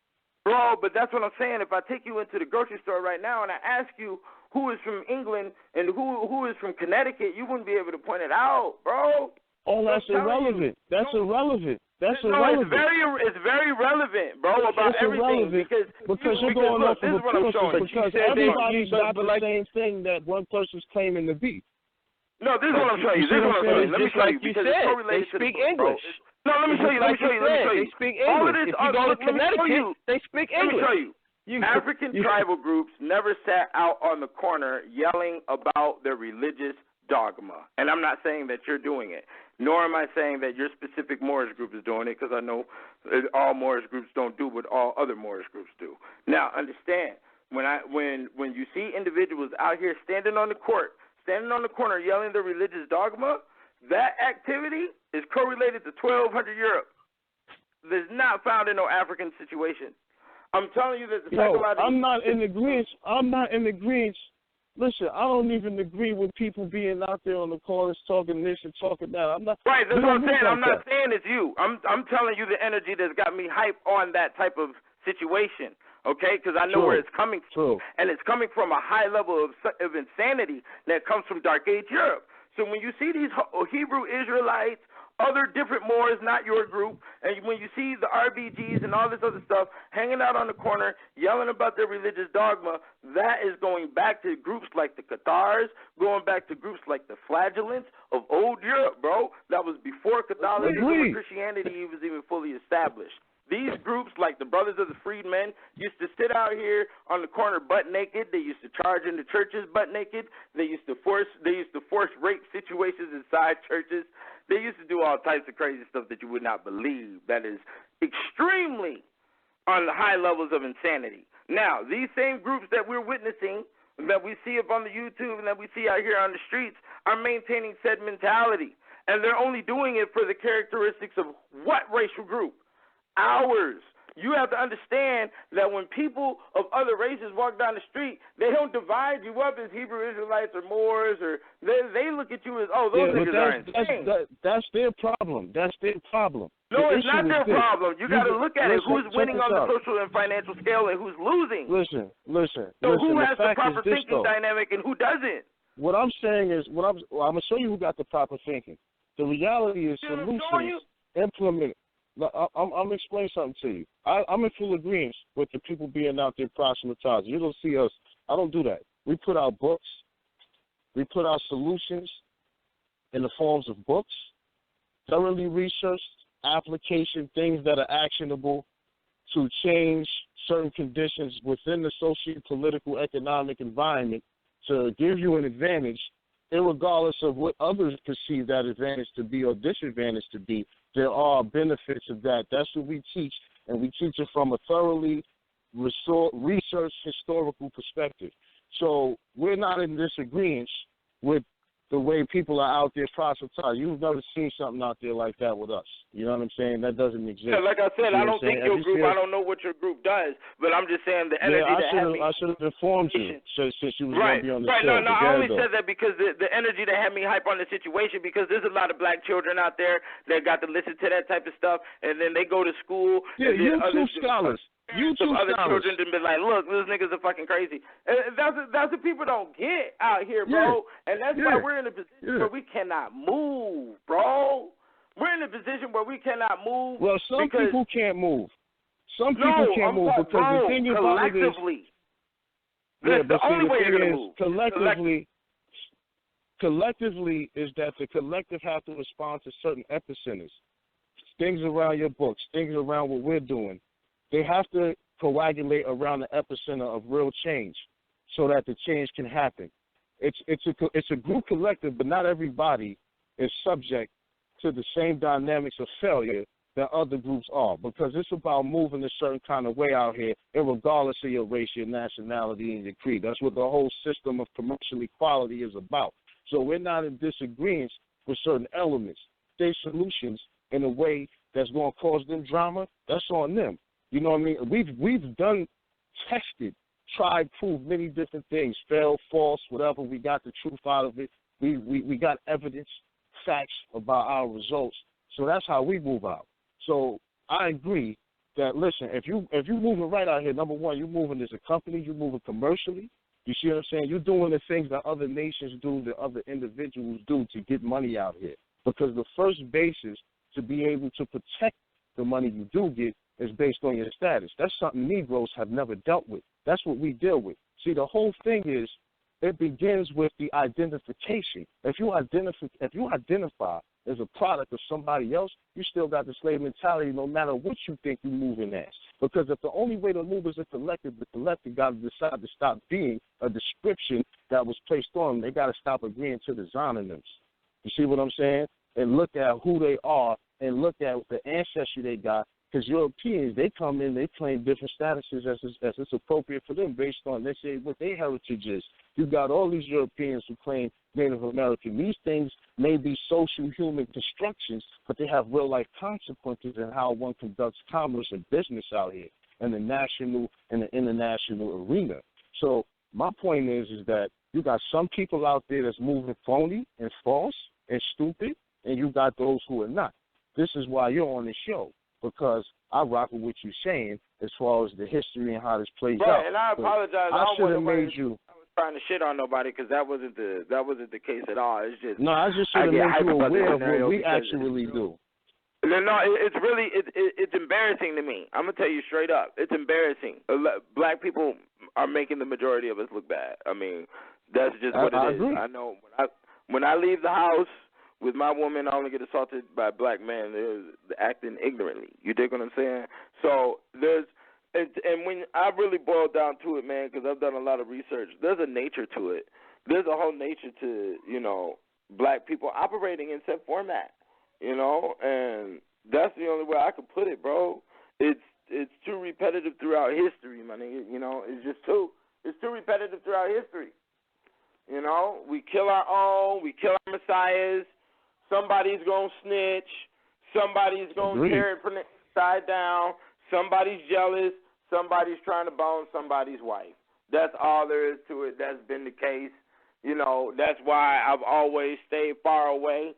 Bro, but that's what I'm saying. If I take you into the grocery store right now and I ask you who is from England and who is from Connecticut, you wouldn't be able to point it out, bro. Oh, that's irrelevant. That's irrelevant. That's irrelevant. It's very relevant, bro, about everything. Because you're going off of a person because everybody's not the same thing that one person's claiming to be. No, this is what I'm showing you. Let me show you. Because it's correlated to speak English. No, let me show you. They speak English. If you go to Connecticut, they speak English. Let me show you. African tribal groups never sat out on the corner yelling about their religious dogma. And I'm not saying that you're doing it, nor am I saying that your specific Moorish group is doing it, because I know all Moorish groups don't do what all other Moorish groups do. Now, understand, when you see individuals out here standing on the corner yelling their religious dogma, that activity is correlated to 1200 Europe. There's not found in no African situation. I'm telling you that the psychological... I'm not in agreement. Listen, I don't even agree with people being out there on the corners talking this and talking that. I'm not. Right, that's what I'm saying. I'm not saying it's you. I'm telling you the energy that's got me hyped on that type of situation, okay? Because I know where it's coming from. And it's coming from a high level of insanity that comes from Dark Age Europe. So when you see these Hebrew Israelites, other different Moors, not your group, and when you see the RBGs and all this other stuff hanging out on the corner, yelling about their religious dogma, that is going back to groups like the Cathars, going back to groups like the Flagellants of old Europe, bro. That was before Catholicism and Christianity was even fully established. These groups, like the Brothers of the Freedmen, used to sit out here on the corner butt naked. They used to charge into churches butt naked. They used to force rape situations inside churches. They used to do all types of crazy stuff that you would not believe. That is extremely on the high levels of insanity. Now, these same groups that we're witnessing, that we see up on the YouTube and that we see out here on the streets, are maintaining said mentality. And they're only doing it for the characteristics of what racial group? Ours. You have to understand that when people of other races walk down the street, they don't divide you up as Hebrew Israelites or Moors, or they look at you as, oh, those niggas are insane. That's their problem. That's their problem. No, it's not their problem. You got to look at it. Who's winning on the social and financial scale and who's losing. Listen. So who has the proper thinking dynamic and who doesn't? What I'm saying is, I'm going to show you who got the proper thinking. The reality is solutions implemented. I'm going to explain something to you. I'm in full agreement with the people being out there proselytizing. You don't see us. I don't do that. We put out books. We put out solutions in the forms of books, thoroughly researched, application, things that are actionable to change certain conditions within the socio-political, economic environment to give you an advantage, irregardless of what others perceive that advantage to be or disadvantage to be. There are benefits of that. That's what we teach, and we teach it from a thoroughly researched historical perspective. So we're not in disagreement with the way people are out there proselytizing. You've never seen something out there like that with us. You know what I'm saying? That doesn't exist. Yeah, like I said, I don't think your group, I don't know what your group does, but I'm just saying the energy I should have informed you since you was going to be on the show. No, I only said that because the energy that had me hype on the situation, because there's a lot of black children out there that got to listen to that type of stuff, and then they go to school. Yeah, YouTube scholars. Some other children and be like, look, these niggas are fucking crazy. And that's what people don't get out here, bro. And that's why we're in a position where we cannot move, bro. We're in a position where we cannot move. Well, some people can't move. Some people can't move because the thing about it is, that's the only way you're gonna move. Collectively is that the collective have to respond to certain epicenters, things around your books, things around what we're doing. They have to coagulate around the epicenter of real change so that the change can happen. It's a group collective, but not everybody is subject to the same dynamics of failure that other groups are, because it's about moving a certain kind of way out here, regardless of your race, your nationality, and your creed. That's what the whole system of commercial equality is about. So we're not in disagreement with certain elements. Their solutions in a way that's going to cause them drama, that's on them. You know what I mean? We've done, tested, tried, proved many different things, failed, false, whatever. We got the truth out of it. We got evidence, facts about our results. So that's how we move out. So I agree that, listen, if you're moving right out here, number one, you're moving as a company, you're moving commercially. You see what I'm saying? You're doing the things that other nations do, that other individuals do to get money out here. Because the first basis to be able to protect the money you do get is based on your status. That's something Negroes have never dealt with. That's what we deal with. See, the whole thing is, it begins with the identification. If you identify as a product of somebody else, you still got the slave mentality no matter what you think you're moving as. Because if the only way to move is a collective, the collective got to decide to stop being a description that was placed on them. They got to stop agreeing to the synonyms. You see what I'm saying? And look at who they are and look at the ancestry they got. Because Europeans, they come in, they claim different statuses as it's appropriate for them based on, they say, what their heritage is. You got all these Europeans who claim Native American. These things may be social human constructions, but they have real-life consequences in how one conducts commerce and business out here in the national and the international arena. So my point is that you got some people out there that's moving phony and false and stupid, and you got those who are not. This is why you're on the show. Because I rock with what you're saying as far as the history and how this plays out. Right, and I apologize. I should have made I you. was trying to shit on nobody because that wasn't the case at all. It's just I just should have made you aware of what we actually do. No, it's really it's embarrassing to me. I'm gonna tell you straight up, it's embarrassing. Black people are making the majority of us look bad. I mean, that's just what it is. Agree. I know when I leave the house with my woman, I only get assaulted by a black man. They're acting ignorantly. You dig what I'm saying? So and when I really boil down to it, man, because I've done a lot of research, there's a nature to it. There's a whole nature to, black people operating in set format, and that's the only way I could put it, bro. It's too repetitive throughout history, my nigga. It's too repetitive throughout history. We kill our own, we kill our messiahs. Somebody's going to snitch. Somebody's going to tear it from the inside down. Somebody's jealous. Somebody's trying to bone somebody's wife. That's all there is to it. That's been the case. That's why I've always stayed far away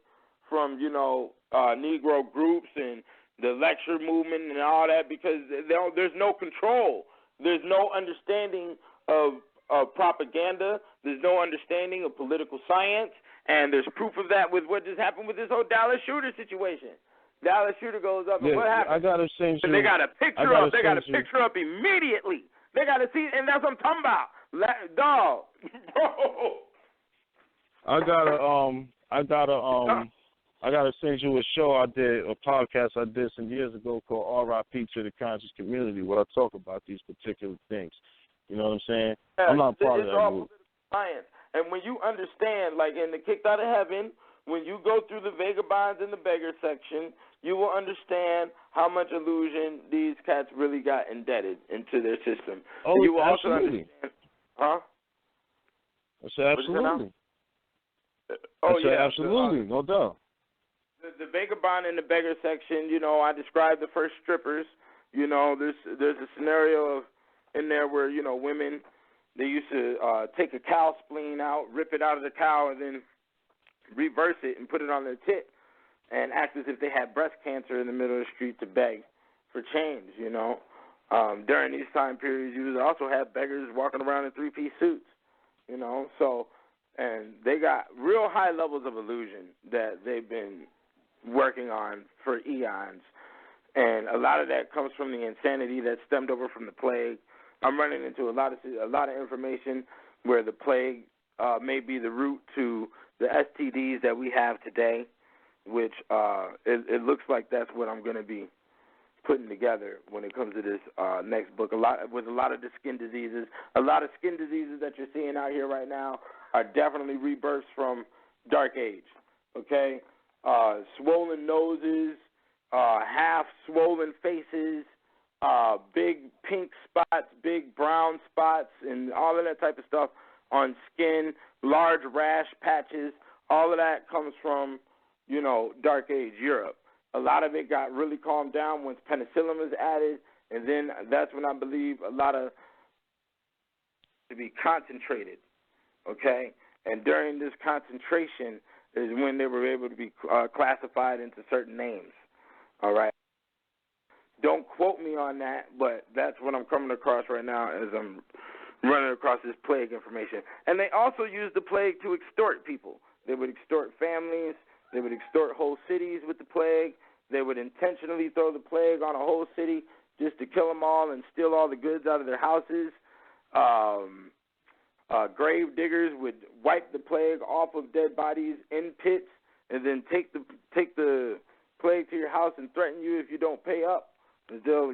from, Negro groups and the lecture movement and all that, because there's no control. There's no understanding of propaganda. There's no understanding of political science. And there's proof of that with what just happened with this whole Dallas shooter situation. Dallas shooter goes up, and what happened? I gotta send you. They got a picture up. They got a picture up immediately. They got to see, and that's what I'm talking about. Dog, bro. I gotta send you a show I did, a podcast I did some years ago called R.I.P. to the Conscious Community, where I talk about these particular things. You know what I'm saying? Yeah, I'm not part of that group. Science. And when you understand, like in the Kicked Out of Heaven, when you go through the vagabonds and the beggar section, you will understand how much illusion these cats really got indebted into their system. Oh, you will absolutely. also understand, huh? I said absolutely. Absolutely, no doubt. The vagabond and the beggar section, I described the first strippers. There's a scenario in there where, women, they used to take a cow spleen out, rip it out of the cow, and then reverse it and put it on their tit and act as if they had breast cancer in the middle of the street to beg for change, During these time periods, you would also have beggars walking around in three-piece suits, and they got real high levels of illusion that they've been working on for eons. And a lot of that comes from the insanity that stemmed over from the plague. I'm running into a lot of information where the plague may be the root to the STDs that we have today, which it looks like that's what I'm going to be putting together when it comes to this next book. A lot of the skin diseases. A lot of skin diseases that you're seeing out here right now are definitely rebirths from Dark Age, okay? Swollen noses, half swollen faces, big pink spots, big brown spots, and all of that type of stuff on skin, large rash patches. All of that comes from, Dark Age Europe. A lot of it got really calmed down once penicillin was added, and then that's when I believe a lot of to be concentrated, okay? And during this concentration is when they were able to be classified into certain names, all right? Don't quote me on that, but that's what I'm coming across right now as I'm running across this plague information. And they also used the plague to extort people. They would extort families. They would extort whole cities with the plague. They would intentionally throw the plague on a whole city just to kill them all and steal all the goods out of their houses. Grave diggers would wipe the plague off of dead bodies in pits and then take the plague to your house and threaten you if you don't pay up. And they'll,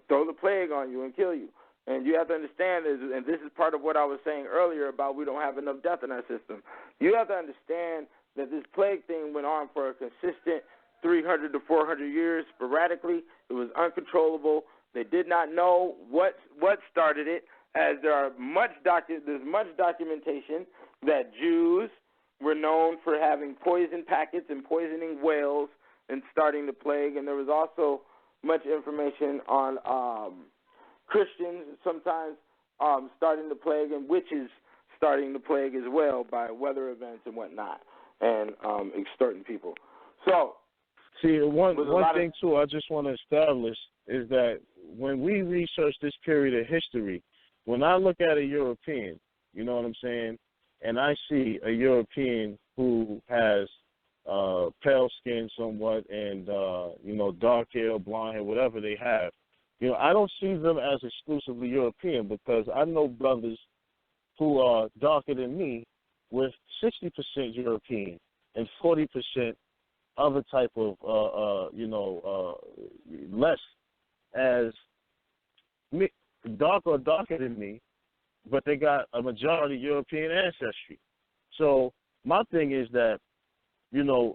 throw the plague on you and kill you. And you have to understand, and this is part of what I was saying earlier about we don't have enough death in our system. You have to understand that this plague thing went on for a consistent 300 to 400 years sporadically. It was uncontrollable. They did not know what started it, as there's much documentation that Jews were known for having poison packets and poisoning whales and starting the plague. And there was also much information on Christians sometimes starting the plague and witches starting the plague as well by weather events and whatnot and extorting people. So, see, one thing, too, I just want to establish is that when we research this period of history, when I look at a European, you know what I'm saying, and I see a European who has pale skin somewhat and, dark hair, blonde hair, whatever they have, I don't see them as exclusively European because I know brothers who are darker than me with 60% European and 40% other type of, less as me, darker than me, but they got a majority European ancestry. So my thing is that,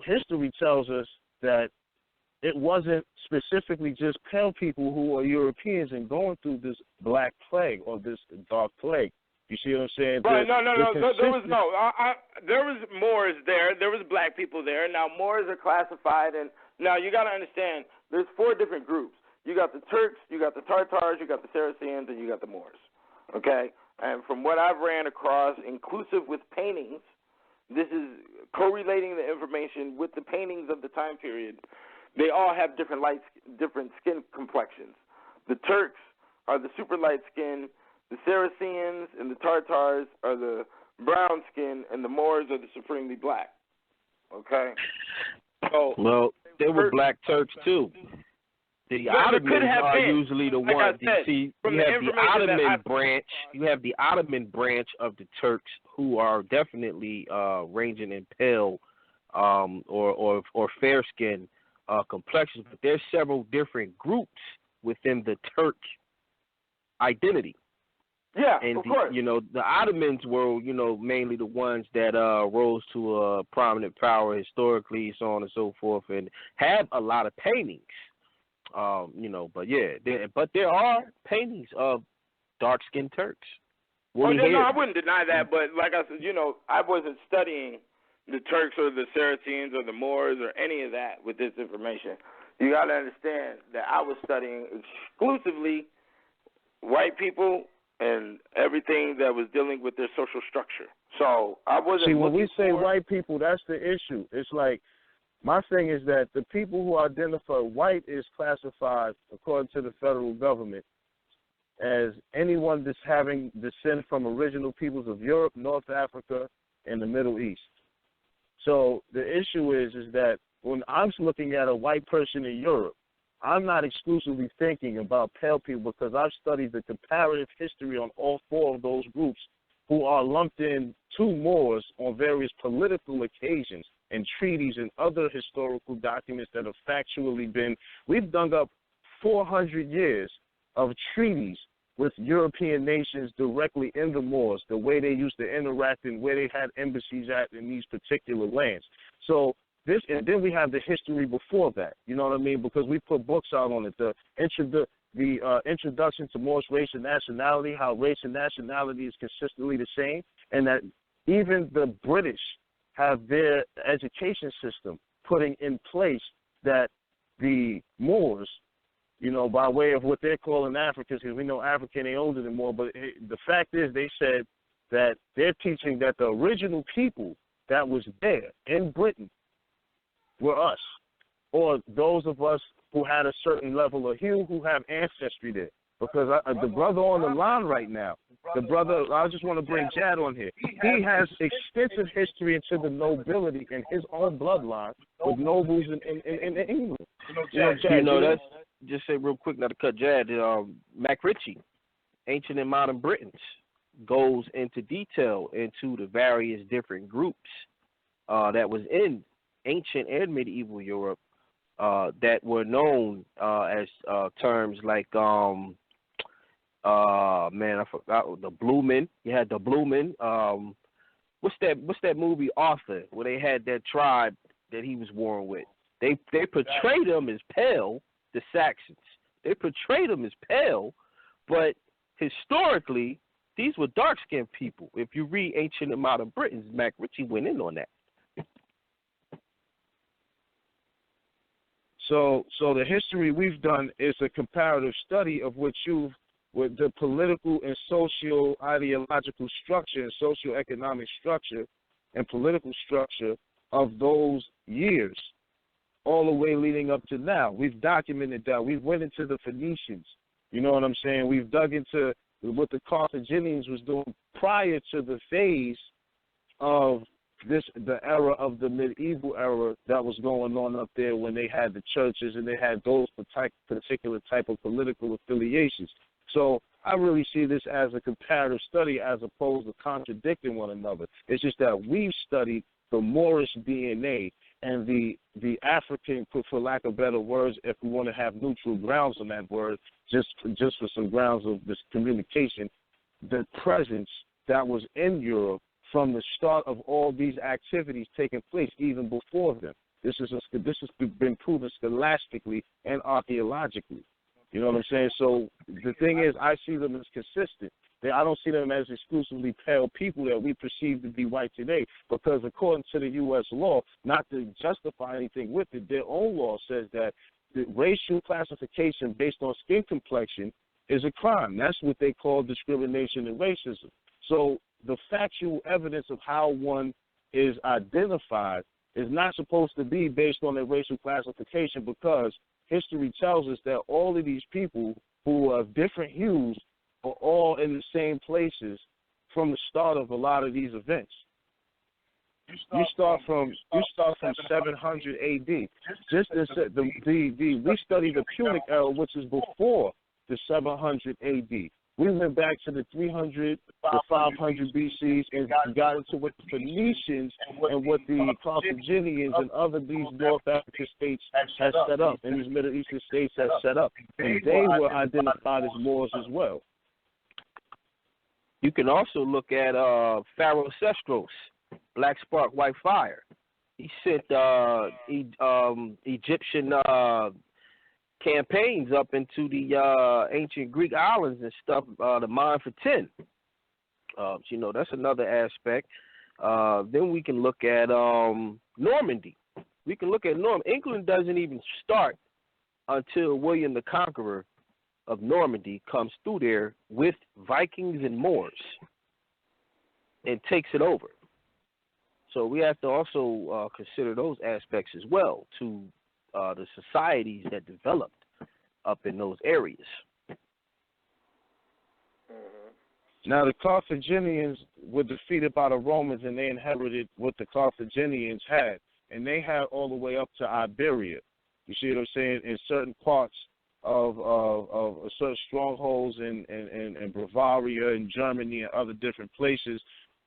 history tells us that it wasn't specifically just pale people who are Europeans and going through this black plague or this dark plague. You see what I'm saying? Right, no. There was Moors there. There was black people there. Now, Moors are classified, and now you got to understand, there's 4 different groups. You got the Turks, you got the Tartars, you got the Saracens, and you got the Moors, okay? And from what I've ran across, inclusive with paintings, this is correlating the information with the paintings of the time period. They all have different skin complexions. The Turks are the super light skin, the Saracens and the Tartars are the brown skin, and the Moors are the supremely black. Okay? So, well, they were black Turks too. The Ottomans are usually the ones. You see, you have the Ottoman branch. You have the Ottoman branch of the Turks who are definitely ranging in pale or fair skin complexions. But there's several different groups within the Turk identity. Yeah, and of course. The Ottomans were, mainly the ones that rose to a prominent power historically, so on and so forth, and have a lot of paintings. But yeah, but there are paintings of dark-skinned Turks. I wouldn't deny that, but like I said, I wasn't studying the Turks or the Saracens or the Moors or any of that with this information. You got to understand that I was studying exclusively white people and everything that was dealing with their social structure. So I wasn't. See, when we say white people, that's the issue. It's like, my thing is that the people who identify white is classified, according to the federal government, as anyone that's having descent from original peoples of Europe, North Africa, and the Middle East. So the issue is that when I'm looking at a white person in Europe, I'm not exclusively thinking about pale people, because I've studied the comparative history on all four of those groups who are lumped in to Moors on various political occasions and treaties and other historical documents that have factually been. We've dug up 400 years of treaties with European nations directly in the Moors, the way they used to interact and where they had embassies at in these particular lands. So this, and then we have the history before that, you know what I mean? Because we put books out on it. The introduction to Moorish race and nationality, how race and nationality is consistently the same, and that even the British have their education system putting in place that the Moors, by way of what they're calling Africans, because we know African ain't older than Moor, but the fact is they said that they're teaching that the original people that was there in Britain were us, or those of us who had a certain level of hue who have ancestry there. Because the brother on the line right now, I just want to bring Chad on here. He has extensive history into the nobility in his own bloodline with nobles in England. That's just say real quick, not to cut Jad. Mac Ritchie, Ancient and Modern Britons, goes into detail into the various different groups that was in ancient and medieval Europe that were known as terms like I forgot the Blue Men. You had the Blue Men. What's that movie Author, where they had that tribe that he was warring with? They portrayed them as pale, the Saxons. They portrayed them as pale, but historically these were dark-skinned people. If you read Ancient and Modern Britons, Mac Ritchie went in on that. So the history we've done is a comparative study of with the political and socio-ideological structure and socio-economic structure and political structure of those years, all the way leading up to now. We've documented that. We've went into the Phoenicians. You know what I'm saying? We've dug into what the Carthaginians was doing prior to the phase of the era of the medieval era that was going on up there when they had the churches and they had those particular type of political affiliations. So I really see this as a comparative study as opposed to contradicting one another. It's just that we've studied the Moorish DNA and the African, for lack of better words, if we want to have neutral grounds on that word, just for some grounds of this communication, the presence that was in Europe from the start of all these activities taking place, even before them. This has been proven scholastically and archaeologically. You know what I'm saying? So the thing is, I see them as consistent. I don't see them as exclusively pale people that we perceive to be white today, because according to the U.S. law, not to justify anything with it, their own law says that the racial classification based on skin complexion is a crime. That's what they call discrimination and racism. So the factual evidence of how one is identified is not supposed to be based on their racial classification, because history tells us that all of these people who are different hues are all in the same places from the start of a lot of these events. You start from 700 AD. Just as we study the Punic era, which is before the 700 AD. We went back to the 300, the 500 BCs, and got into what the Phoenicians and what the Carthaginians and other these North African states had set up, and these Middle Eastern states had set up. And they were identified as Moors as well. You can also look at Pharaoh Sestros, Black Spark, White Fire. He sent Egyptian campaigns up into the ancient Greek islands and stuff, the mine for 10. That's another aspect. Then we can look at Normandy. We can look at England doesn't even start until William the Conqueror of Normandy comes through there with Vikings and Moors and takes it over. So we have to also consider those aspects as well to the societies that developed up in those areas. Now, the Carthaginians were defeated by the Romans, and they inherited what the Carthaginians had, and they had all the way up to Iberia. You see what I'm saying? In certain parts of certain strongholds in Bavaria and Germany and other different places,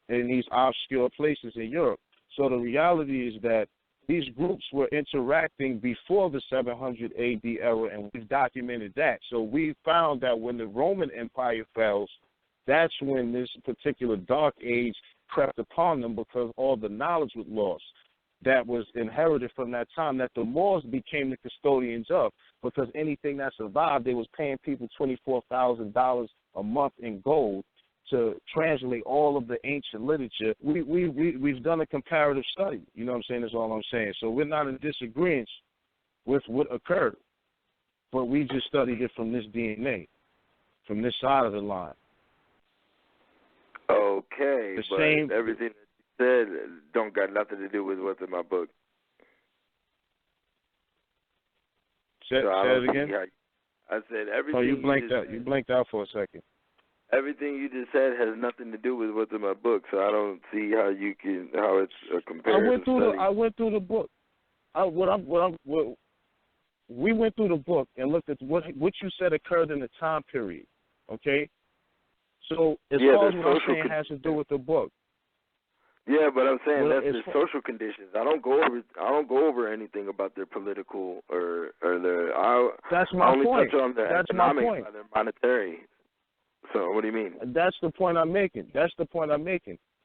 in these obscure places in Europe. So the reality is that these groups were interacting before the 700 AD era, and we've documented that. So we found that when the Roman Empire fell, that's when this particular dark age crept upon them, because all the knowledge was lost that was inherited from that time, that the Moors became the custodians of, because anything that survived, they was paying people $24,000 a month in gold to translate all of the ancient literature. We've done a comparative study. You know what I'm saying? That's all I'm saying. So we're not in disagreement with what occurred, but we just studied it from this DNA, from this side of the line. Okay, but everything that you said don't got nothing to do with what's in my book. Say it again? I said everything. Oh, you blanked out. You blanked out for a second. Everything you just said has nothing to do with what's in my book, so I don't see how it's a comparative study. I went through the book. We went through the book and looked at what you said occurred in the time period. Okay, so as far as what I'm saying has to do with the book. Yeah, but I'm saying that's the social conditions. I don't go over anything about their political or their. That's my point. I only touch on their economic, point. Their monetary. So what do you mean? That's the point I'm making.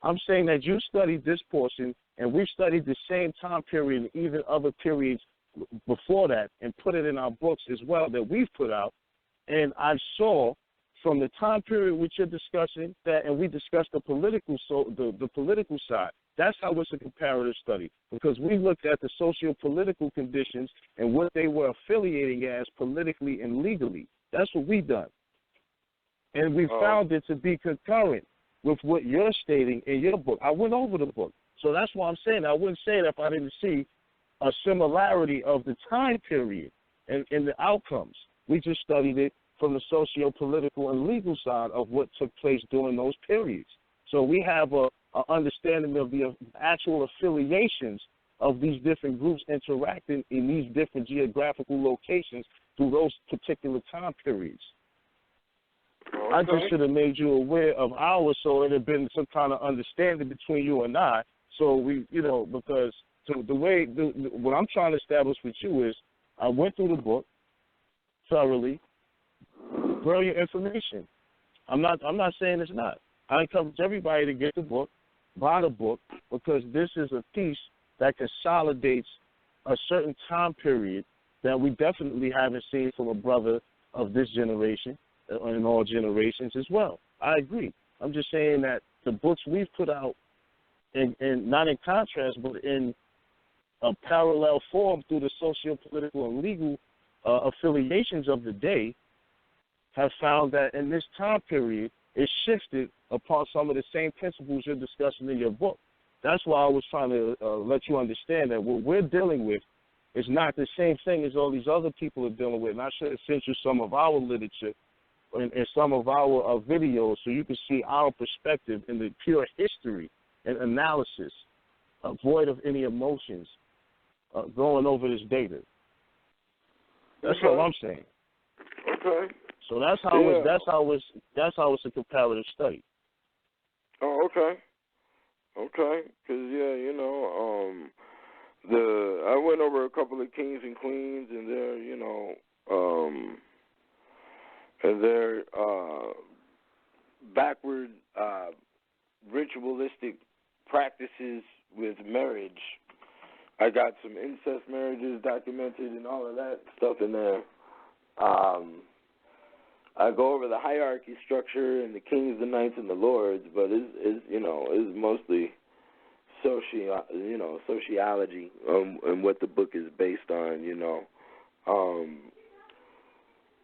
I'm saying that you studied this portion, and we studied the same time period and even other periods before that, and put it in our books as well that we've put out. And I saw from the time period which you're discussing that, and we discussed the political the political side. That's how it's a comparative study, because we looked at the socio-political conditions and what they were affiliating as politically and legally. That's what we done. And we found it to be concurrent with what you're stating in your book. I went over the book. So that's why I'm saying I wouldn't say it if I didn't see a similarity of the time period and the outcomes. We just studied it from the socio-political and legal side of what took place during those periods. So we have a understanding of the actual affiliations of these different groups interacting in these different geographical locations through those particular time periods. Okay. I just should have made you aware of ours, so it had been some kind of understanding between you and I. So we, because what I'm trying to establish with you is, I went through the book thoroughly, brilliant information. I'm not saying it's not. I encourage everybody to get the book, buy the book, because this is a piece that consolidates a certain time period that we definitely haven't seen from a brother of this generation and all generations as well. I agree. I'm just saying that the books we've put out, in not in contrast, but in a parallel form through the socio-political and legal affiliations of the day, have found that in this time period, it shifted upon some of the same principles you're discussing in your book. That's why I was trying to let you understand that what we're dealing with is not the same thing as all these other people are dealing with. And I should have sent you some of our literature and some of our videos so you can see our perspective in the pure history and analysis, void of any emotions, going over this data. That's all I'm saying. Okay. So that's how it's a comparative study. Oh, okay. Okay, because I went over a couple of kings and queens and their backward ritualistic practices with marriage. I got some incest marriages documented and all of that stuff in there. I go over the hierarchy structure and the kings, the knights, and the lords, but it's mostly sociology and what the book is based on.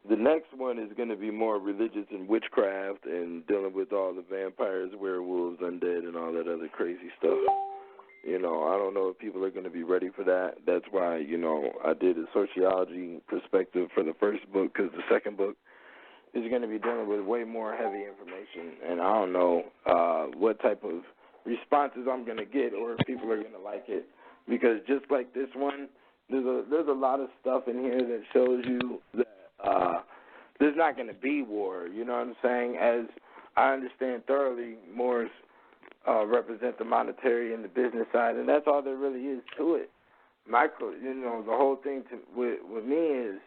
The next one is going to be more religious and witchcraft and dealing with all the vampires, werewolves, undead, and all that other crazy stuff. I don't know if people are going to be ready for that. That's why, I did a sociology perspective for the first book, because the second book is going to be dealing with way more heavy information. And I don't know what type of responses I'm going to get or if people are going to like it. Because just like this one, there's a lot of stuff in here that shows you that there's not going to be war. You know what I'm saying? As I understand thoroughly, Moors represent the monetary and the business side, and that's all there really is to it. The whole thing with me is,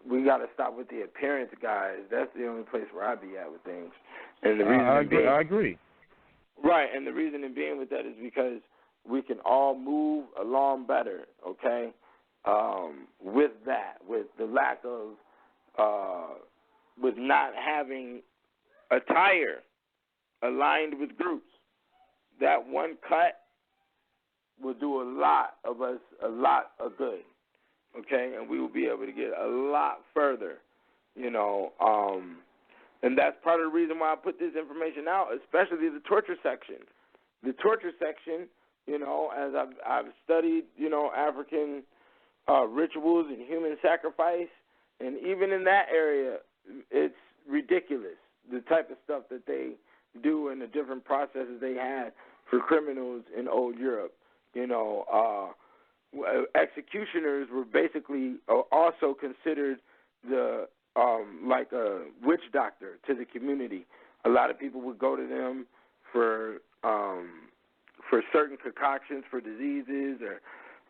we got to stop with the appearance, guys. That's the only place where I be at with things. And the reason I agree. Right, and the reason in being with that is because we can all move along better, okay? With that, with the lack of, with not having attire aligned with groups. That one cut will do a lot of good, okay? And we will be able to get a lot further, and that's part of the reason why I put this information out, especially the torture section. The torture section, as I've studied, African rituals and human sacrifice, and even in that area, it's ridiculous, the type of stuff that they do and the different processes they had for criminals in old Europe. Executioners were basically also considered the like a witch doctor to the community. A lot of people would go to them for certain concoctions for diseases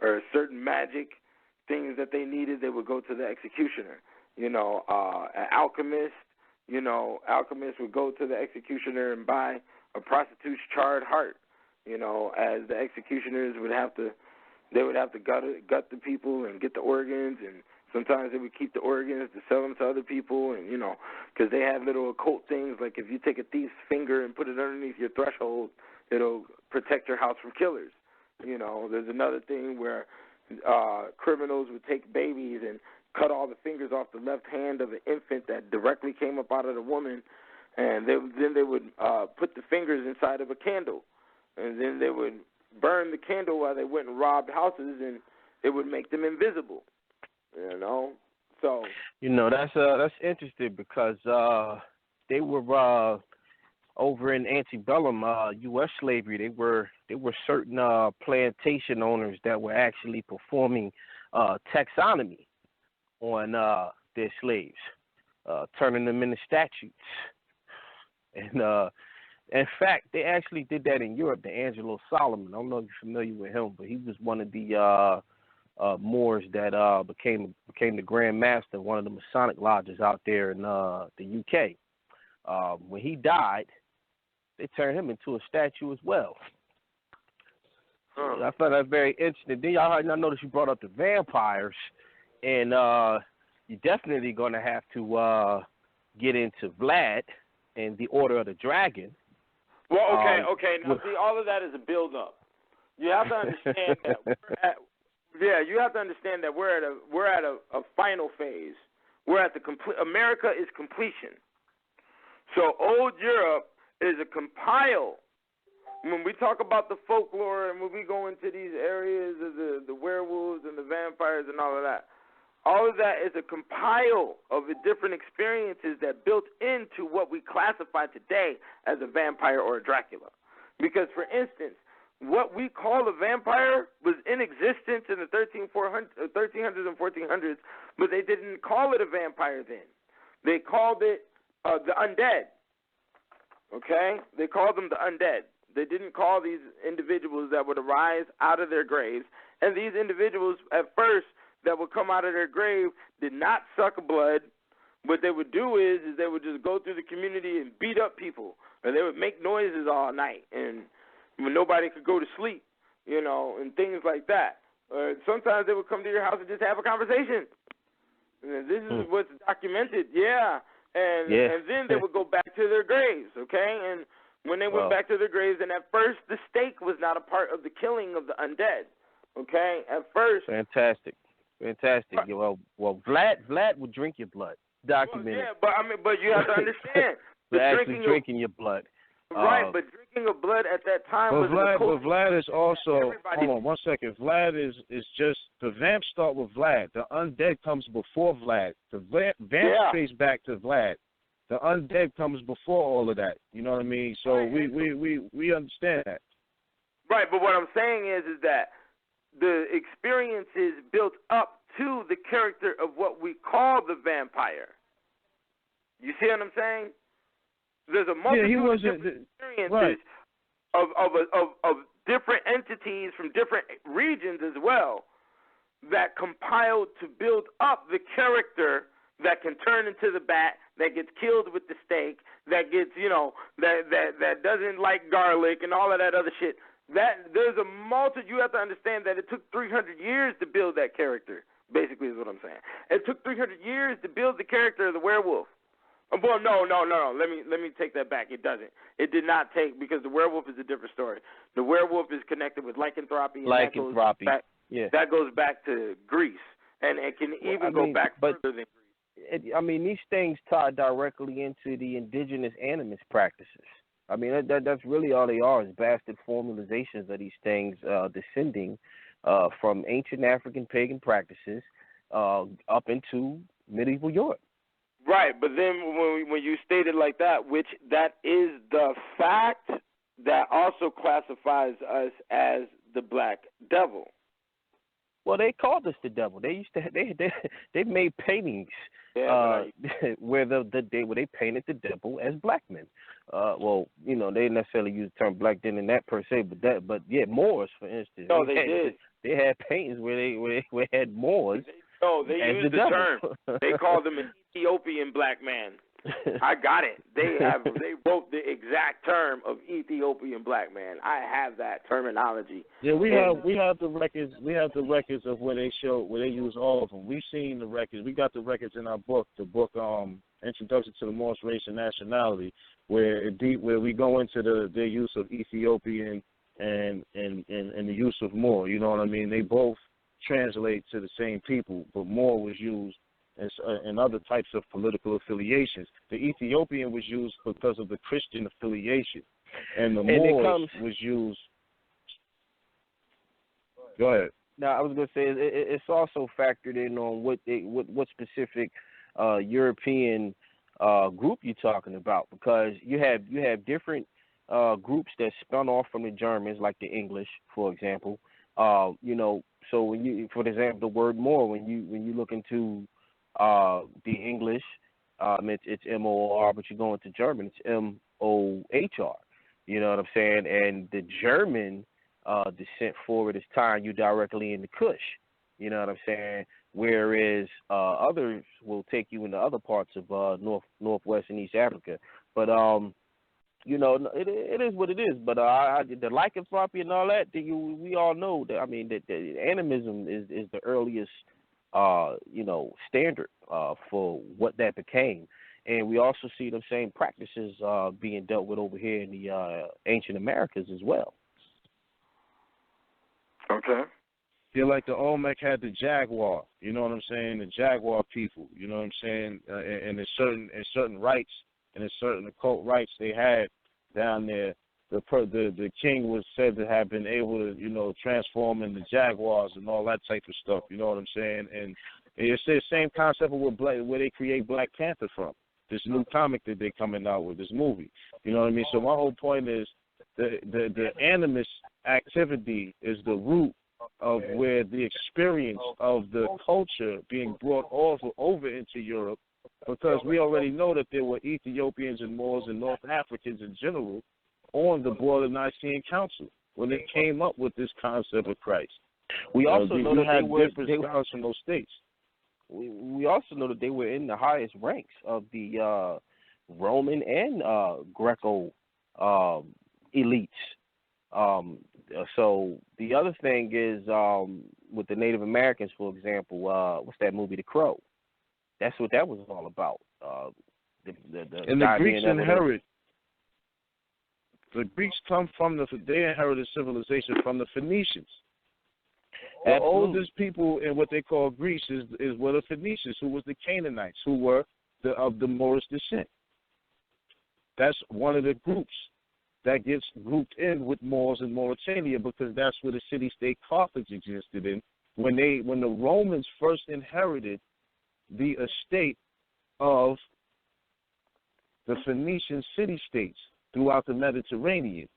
or certain magic things that they needed. They would go to the executioner. An alchemist. Alchemists would go to the executioner and buy a prostitute's charred heart. As the executioners would have to gut the people and get the organs, and sometimes they would keep the organs to sell them to other people, and because they had little occult things like if you take a thief's finger and put it underneath your threshold, it'll protect your house from killers. There's another thing where criminals would take babies and cut all the fingers off the left hand of an infant that directly came up out of the woman, and then they would put the fingers inside of a candle, and then they would burn the candle while they went and robbed houses, and it would make them invisible. So that's interesting because they were over in antebellum U.S. slavery. They were certain plantation owners that were actually performing taxonomy on their slaves, turning them into statues. And in fact, they actually did that in Europe. The Angelo Solomon, I don't know if you're familiar with him, but he was one of the Moors that became the Grand Master of one of the Masonic lodges out there in the UK. When he died, they turned him into a statue as well. So I found that very interesting. Then I noticed you brought up the vampires, and you're definitely going to have to get into Vlad and the Order of the Dragon. Well, okay. Now, see, all of that is a build-up. You have to understand that we're at a final phase. We're at the America is completion. So old Europe is a compile. When we talk about the folklore and when we go into these areas of the werewolves and the vampires and all of that is a compile of the different experiences that built into what we classify today as a vampire or a Dracula. Because, for instance, what we call a vampire was in existence in the 1300s and 1400s, but they didn't call it a vampire then. They called it the undead. Okay? They called them the undead. They didn't call these individuals that would arise out of their graves. And these individuals, at first, that would come out of their grave did not suck blood. What they would do is they would just go through the community and beat up people. Or they would make noises all night. And when nobody could go to sleep, and things like that. Sometimes they would come to your house and just have a conversation. This is what's documented, And then they would go back to their graves, okay? And when they went back to their graves, and at first the stake was not a part of the killing of the undead, okay? At first. Fantastic. Well, Vlad would drink your blood. Documented. Well, but you have to understand. drinking your blood. Right, but drinking of blood at that time was But Vlad is also, hold on 1 second. Vlad is just, the vamps start with Vlad. The undead comes before Vlad. The vamps trace back to Vlad. The undead comes before all of that. You know what I mean? So we understand that. Right, but what I'm saying is that the experiences built up to the character of what we call the vampire. You see what I'm saying? There's a multitude of different experiences of different entities from different regions as well that compiled to build up the character that can turn into the bat, that gets killed with the stake, that gets, that doesn't like garlic and all of that other shit. There's a multitude. You have to understand that it took 300 years to build that character, basically is what I'm saying. It took 300 years to build the character of the werewolf. Well, no. Let me take that back. It doesn't. It did not take, because the werewolf is a different story. The werewolf is connected with lycanthropy. And that goes back to Greece, and it can go back further than Greece. These things tie directly into the indigenous animist practices. That's really all they are, is bastard formalizations of these things descending from ancient African pagan practices up into medieval Europe. Right, but then when you state it like that, which that is the fact that also classifies us as the Black Devil. Well, they called us the devil. They used to they made paintings where they painted the devil as black men. They didn't necessarily use the term black then in that per se, but Moors, for instance. No, they did. They had paintings where they had Moors. No, they used the term. They called them an Ethiopian black man. I got it. They wrote the exact term of Ethiopian black man. I have that terminology. Yeah, we have the records. We have the records of where they use all of them. We've seen the records. We got the records in our book. The book Introduction to the Moorish Race and Nationality, where we go into their use of Ethiopian and the use of Moor. You know what I mean? They both translate to the same people, but Moor was used in other types of political affiliations. The Ethiopian was used because of the Christian affiliation, and the Moors was used. Go ahead. Now, I was going to say it's also factored in on what specific European group you're talking about, because you have different groups that spun off from the Germans, like the English, for example. So when you, for example, the word Moor, when you look into the English, it's M-O-O-R, but you go into German, it's M-O-H-R. You know what I'm saying? And the German descent forward is tying you directly into Kush. You know what I'm saying? Whereas others will take you into other parts of Northwest and East Africa. But it is what it is. But the lycanthropy and all that, we all know that. That animism is the earliest, standard for what that became. And we also see the same practices being dealt with over here in the ancient Americas as well. Okay. Yeah, like the Olmec had the jaguar. You know what I'm saying? The jaguar people. You know what I'm saying? And in certain rites and in certain occult rites they had down there, the king was said to have been able to transform into jaguars and all that type of stuff. You know what I'm saying? And it's the same concept of where they create Black Panther from. This new comic that they're coming out with, this movie. You know what I mean? So my whole point is the animist activity is the root of where the experience of the culture being brought over into Europe, because we already know that there were Ethiopians and Moors and North Africans in general on the board of the Nicene Council when they came up with this concept of Christ. We also know that they were different scholars from those states. We also know that they were in the highest ranks of the Roman and Greco elites. So the other thing is with the Native Americans, for example, what's that movie, The Crow? That's what that was all about. And the Greeks inherit. The Greeks come from they inherited civilization from the Phoenicians. The oldest people in what they call Greece were the Phoenicians, who was the Canaanites, who were of the Moorish descent. That's one of the groups that gets grouped in with Moors in Mauritania, because that's where the city-state Carthage existed in. When the Romans first inherited the estate of the Phoenician city-states throughout the Mediterranean.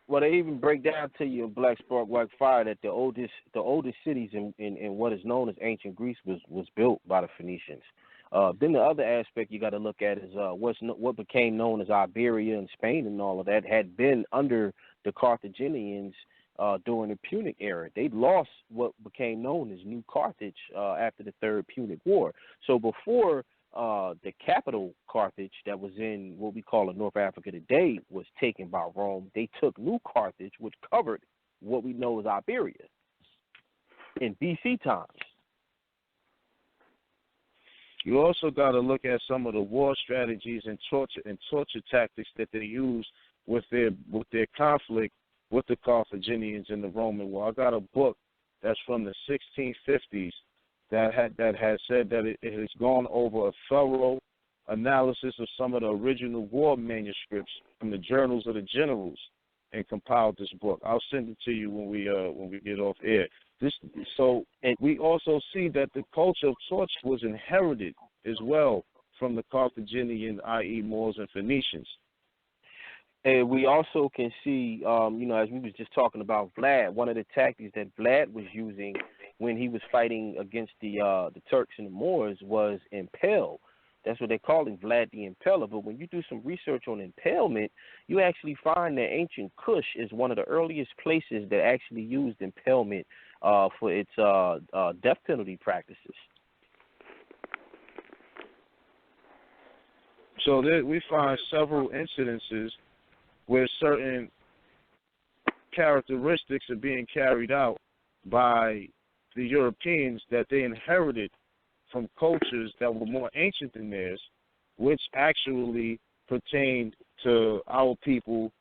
Well, they even break down to you in Black Spark, White Fire that the oldest cities in what is known as ancient Greece was built by the Phoenicians. Then the other aspect you got to look at is what became known as Iberia and Spain and all of that had been under the Carthaginians during the Punic era. They lost what became known as New Carthage after the Third Punic War. So before the capital Carthage that was in what we call North Africa today was taken by Rome, they took New Carthage, which covered what we know as Iberia in BC times. You also got to look at some of the war strategies and torture tactics that they used with their conflict with the Carthaginians in the Roman War. I got a book that's from the 1650s that has said that it has gone over a thorough analysis of some of the original war manuscripts from the journals of the generals and compiled this book. I'll send it to you when we get off air. And we also see that the culture of torture was inherited as well from the Carthaginian, i.e. Moors and Phoenicians. And we also can see, as we was just talking about Vlad, one of the tactics that Vlad was using when he was fighting against the Turks and the Moors was impale. That's what they call him, Vlad the Impaler. But when you do some research on impalement, you actually find that ancient Kush is one of the earliest places that actually used impalement for its death penalty practices. So we find several incidences where certain characteristics are being carried out by the Europeans that they inherited from cultures that were more ancient than theirs, which actually pertained to our people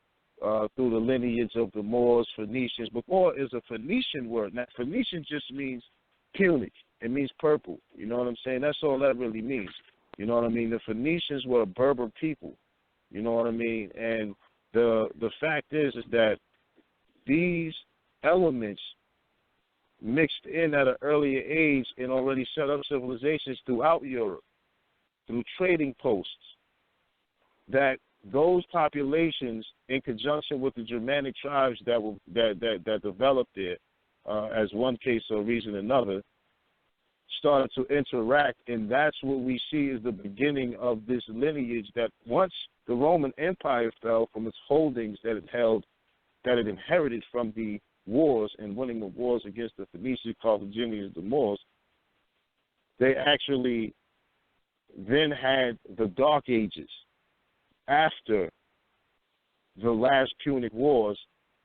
through the lineage of the Moors, Phoenicians. But Moor is a Phoenician word. Now, Phoenician just means Punic. It means purple. You know what I'm saying? That's all that really means. You know what I mean? The Phoenicians were a Berber people. You know what I mean? And the fact is that these elements mixed in at an earlier age and already set up civilizations throughout Europe through trading posts, that those populations, in conjunction with the Germanic tribes that developed there, as one case or reason another, started to interact, and that's what we see as the beginning of this lineage that once the Roman Empire fell from its holdings that it held, that it inherited from the wars and winning the wars against the Phoenicians, Carthaginians, the Moors, they actually then had the Dark Ages after the last Punic Wars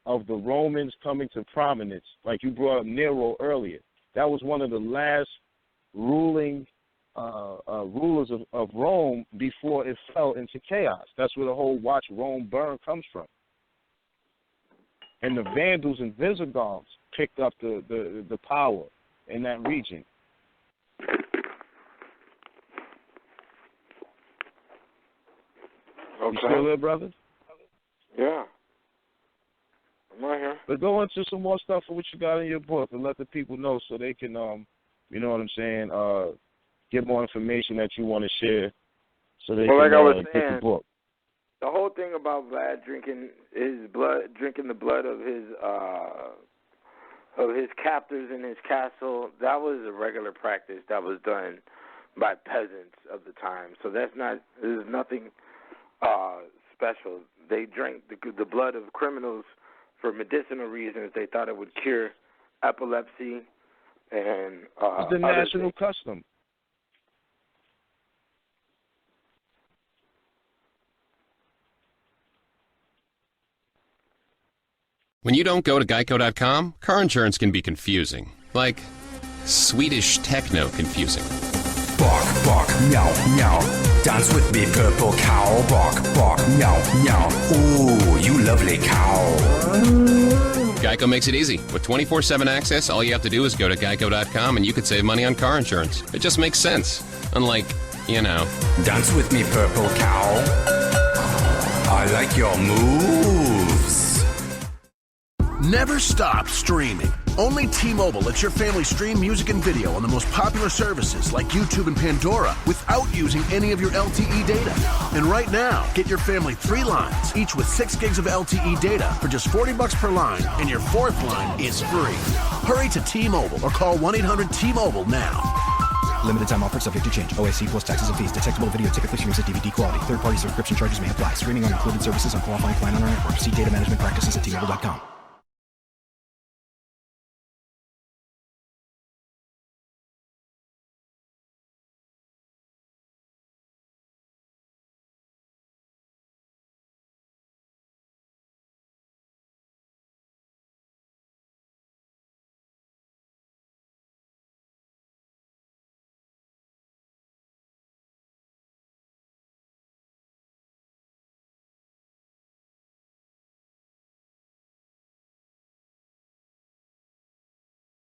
of the Romans coming to prominence. Like you brought up Nero earlier. That was one of the last ruling rulers of Rome before it fell into chaos. That's where the whole watch Rome burn comes from. And the Vandals and Visigoths picked up the power in that region. Okay. You still there, brother? Yeah. I'm right here. But go into some more stuff for what you got in your book and let the people know so they can, you know what I'm saying, get more information that you want to share so they can get the book. The whole thing about Vlad drinking the blood of his captors in his castle, that was a regular practice that was done by peasants of the time. So there's nothing special. They drank the blood of criminals for medicinal reasons. They thought it would cure epilepsy and it's the national custom. When you don't go to Geico.com, car insurance can be confusing. Like, Swedish techno confusing. Bark, bark, meow, meow. Dance with me, purple cow. Bark, bark, meow, meow. Ooh, you lovely cow. Geico makes it easy. With 24/7 access, all you have to do is go to geico.com and you could save money on car insurance. It just makes sense. Unlike, Dance with me, purple cow. I like your moves. Never stop streaming. Only T-Mobile lets your family stream music and video on the most popular services like YouTube and Pandora without using any of your LTE data. And right now, get your family 3 lines, each with 6 gigs of LTE data for just $40 per line, and your 4th line is free. Hurry to T-Mobile or call 1-800-T-Mobile now. Limited time offer subject to change. OAC plus taxes and fees. Detectable video typically streams at DVD quality. Third-party subscription charges may apply. Streaming on included services on qualifying plan on our network. See data management practices at T-Mobile.com.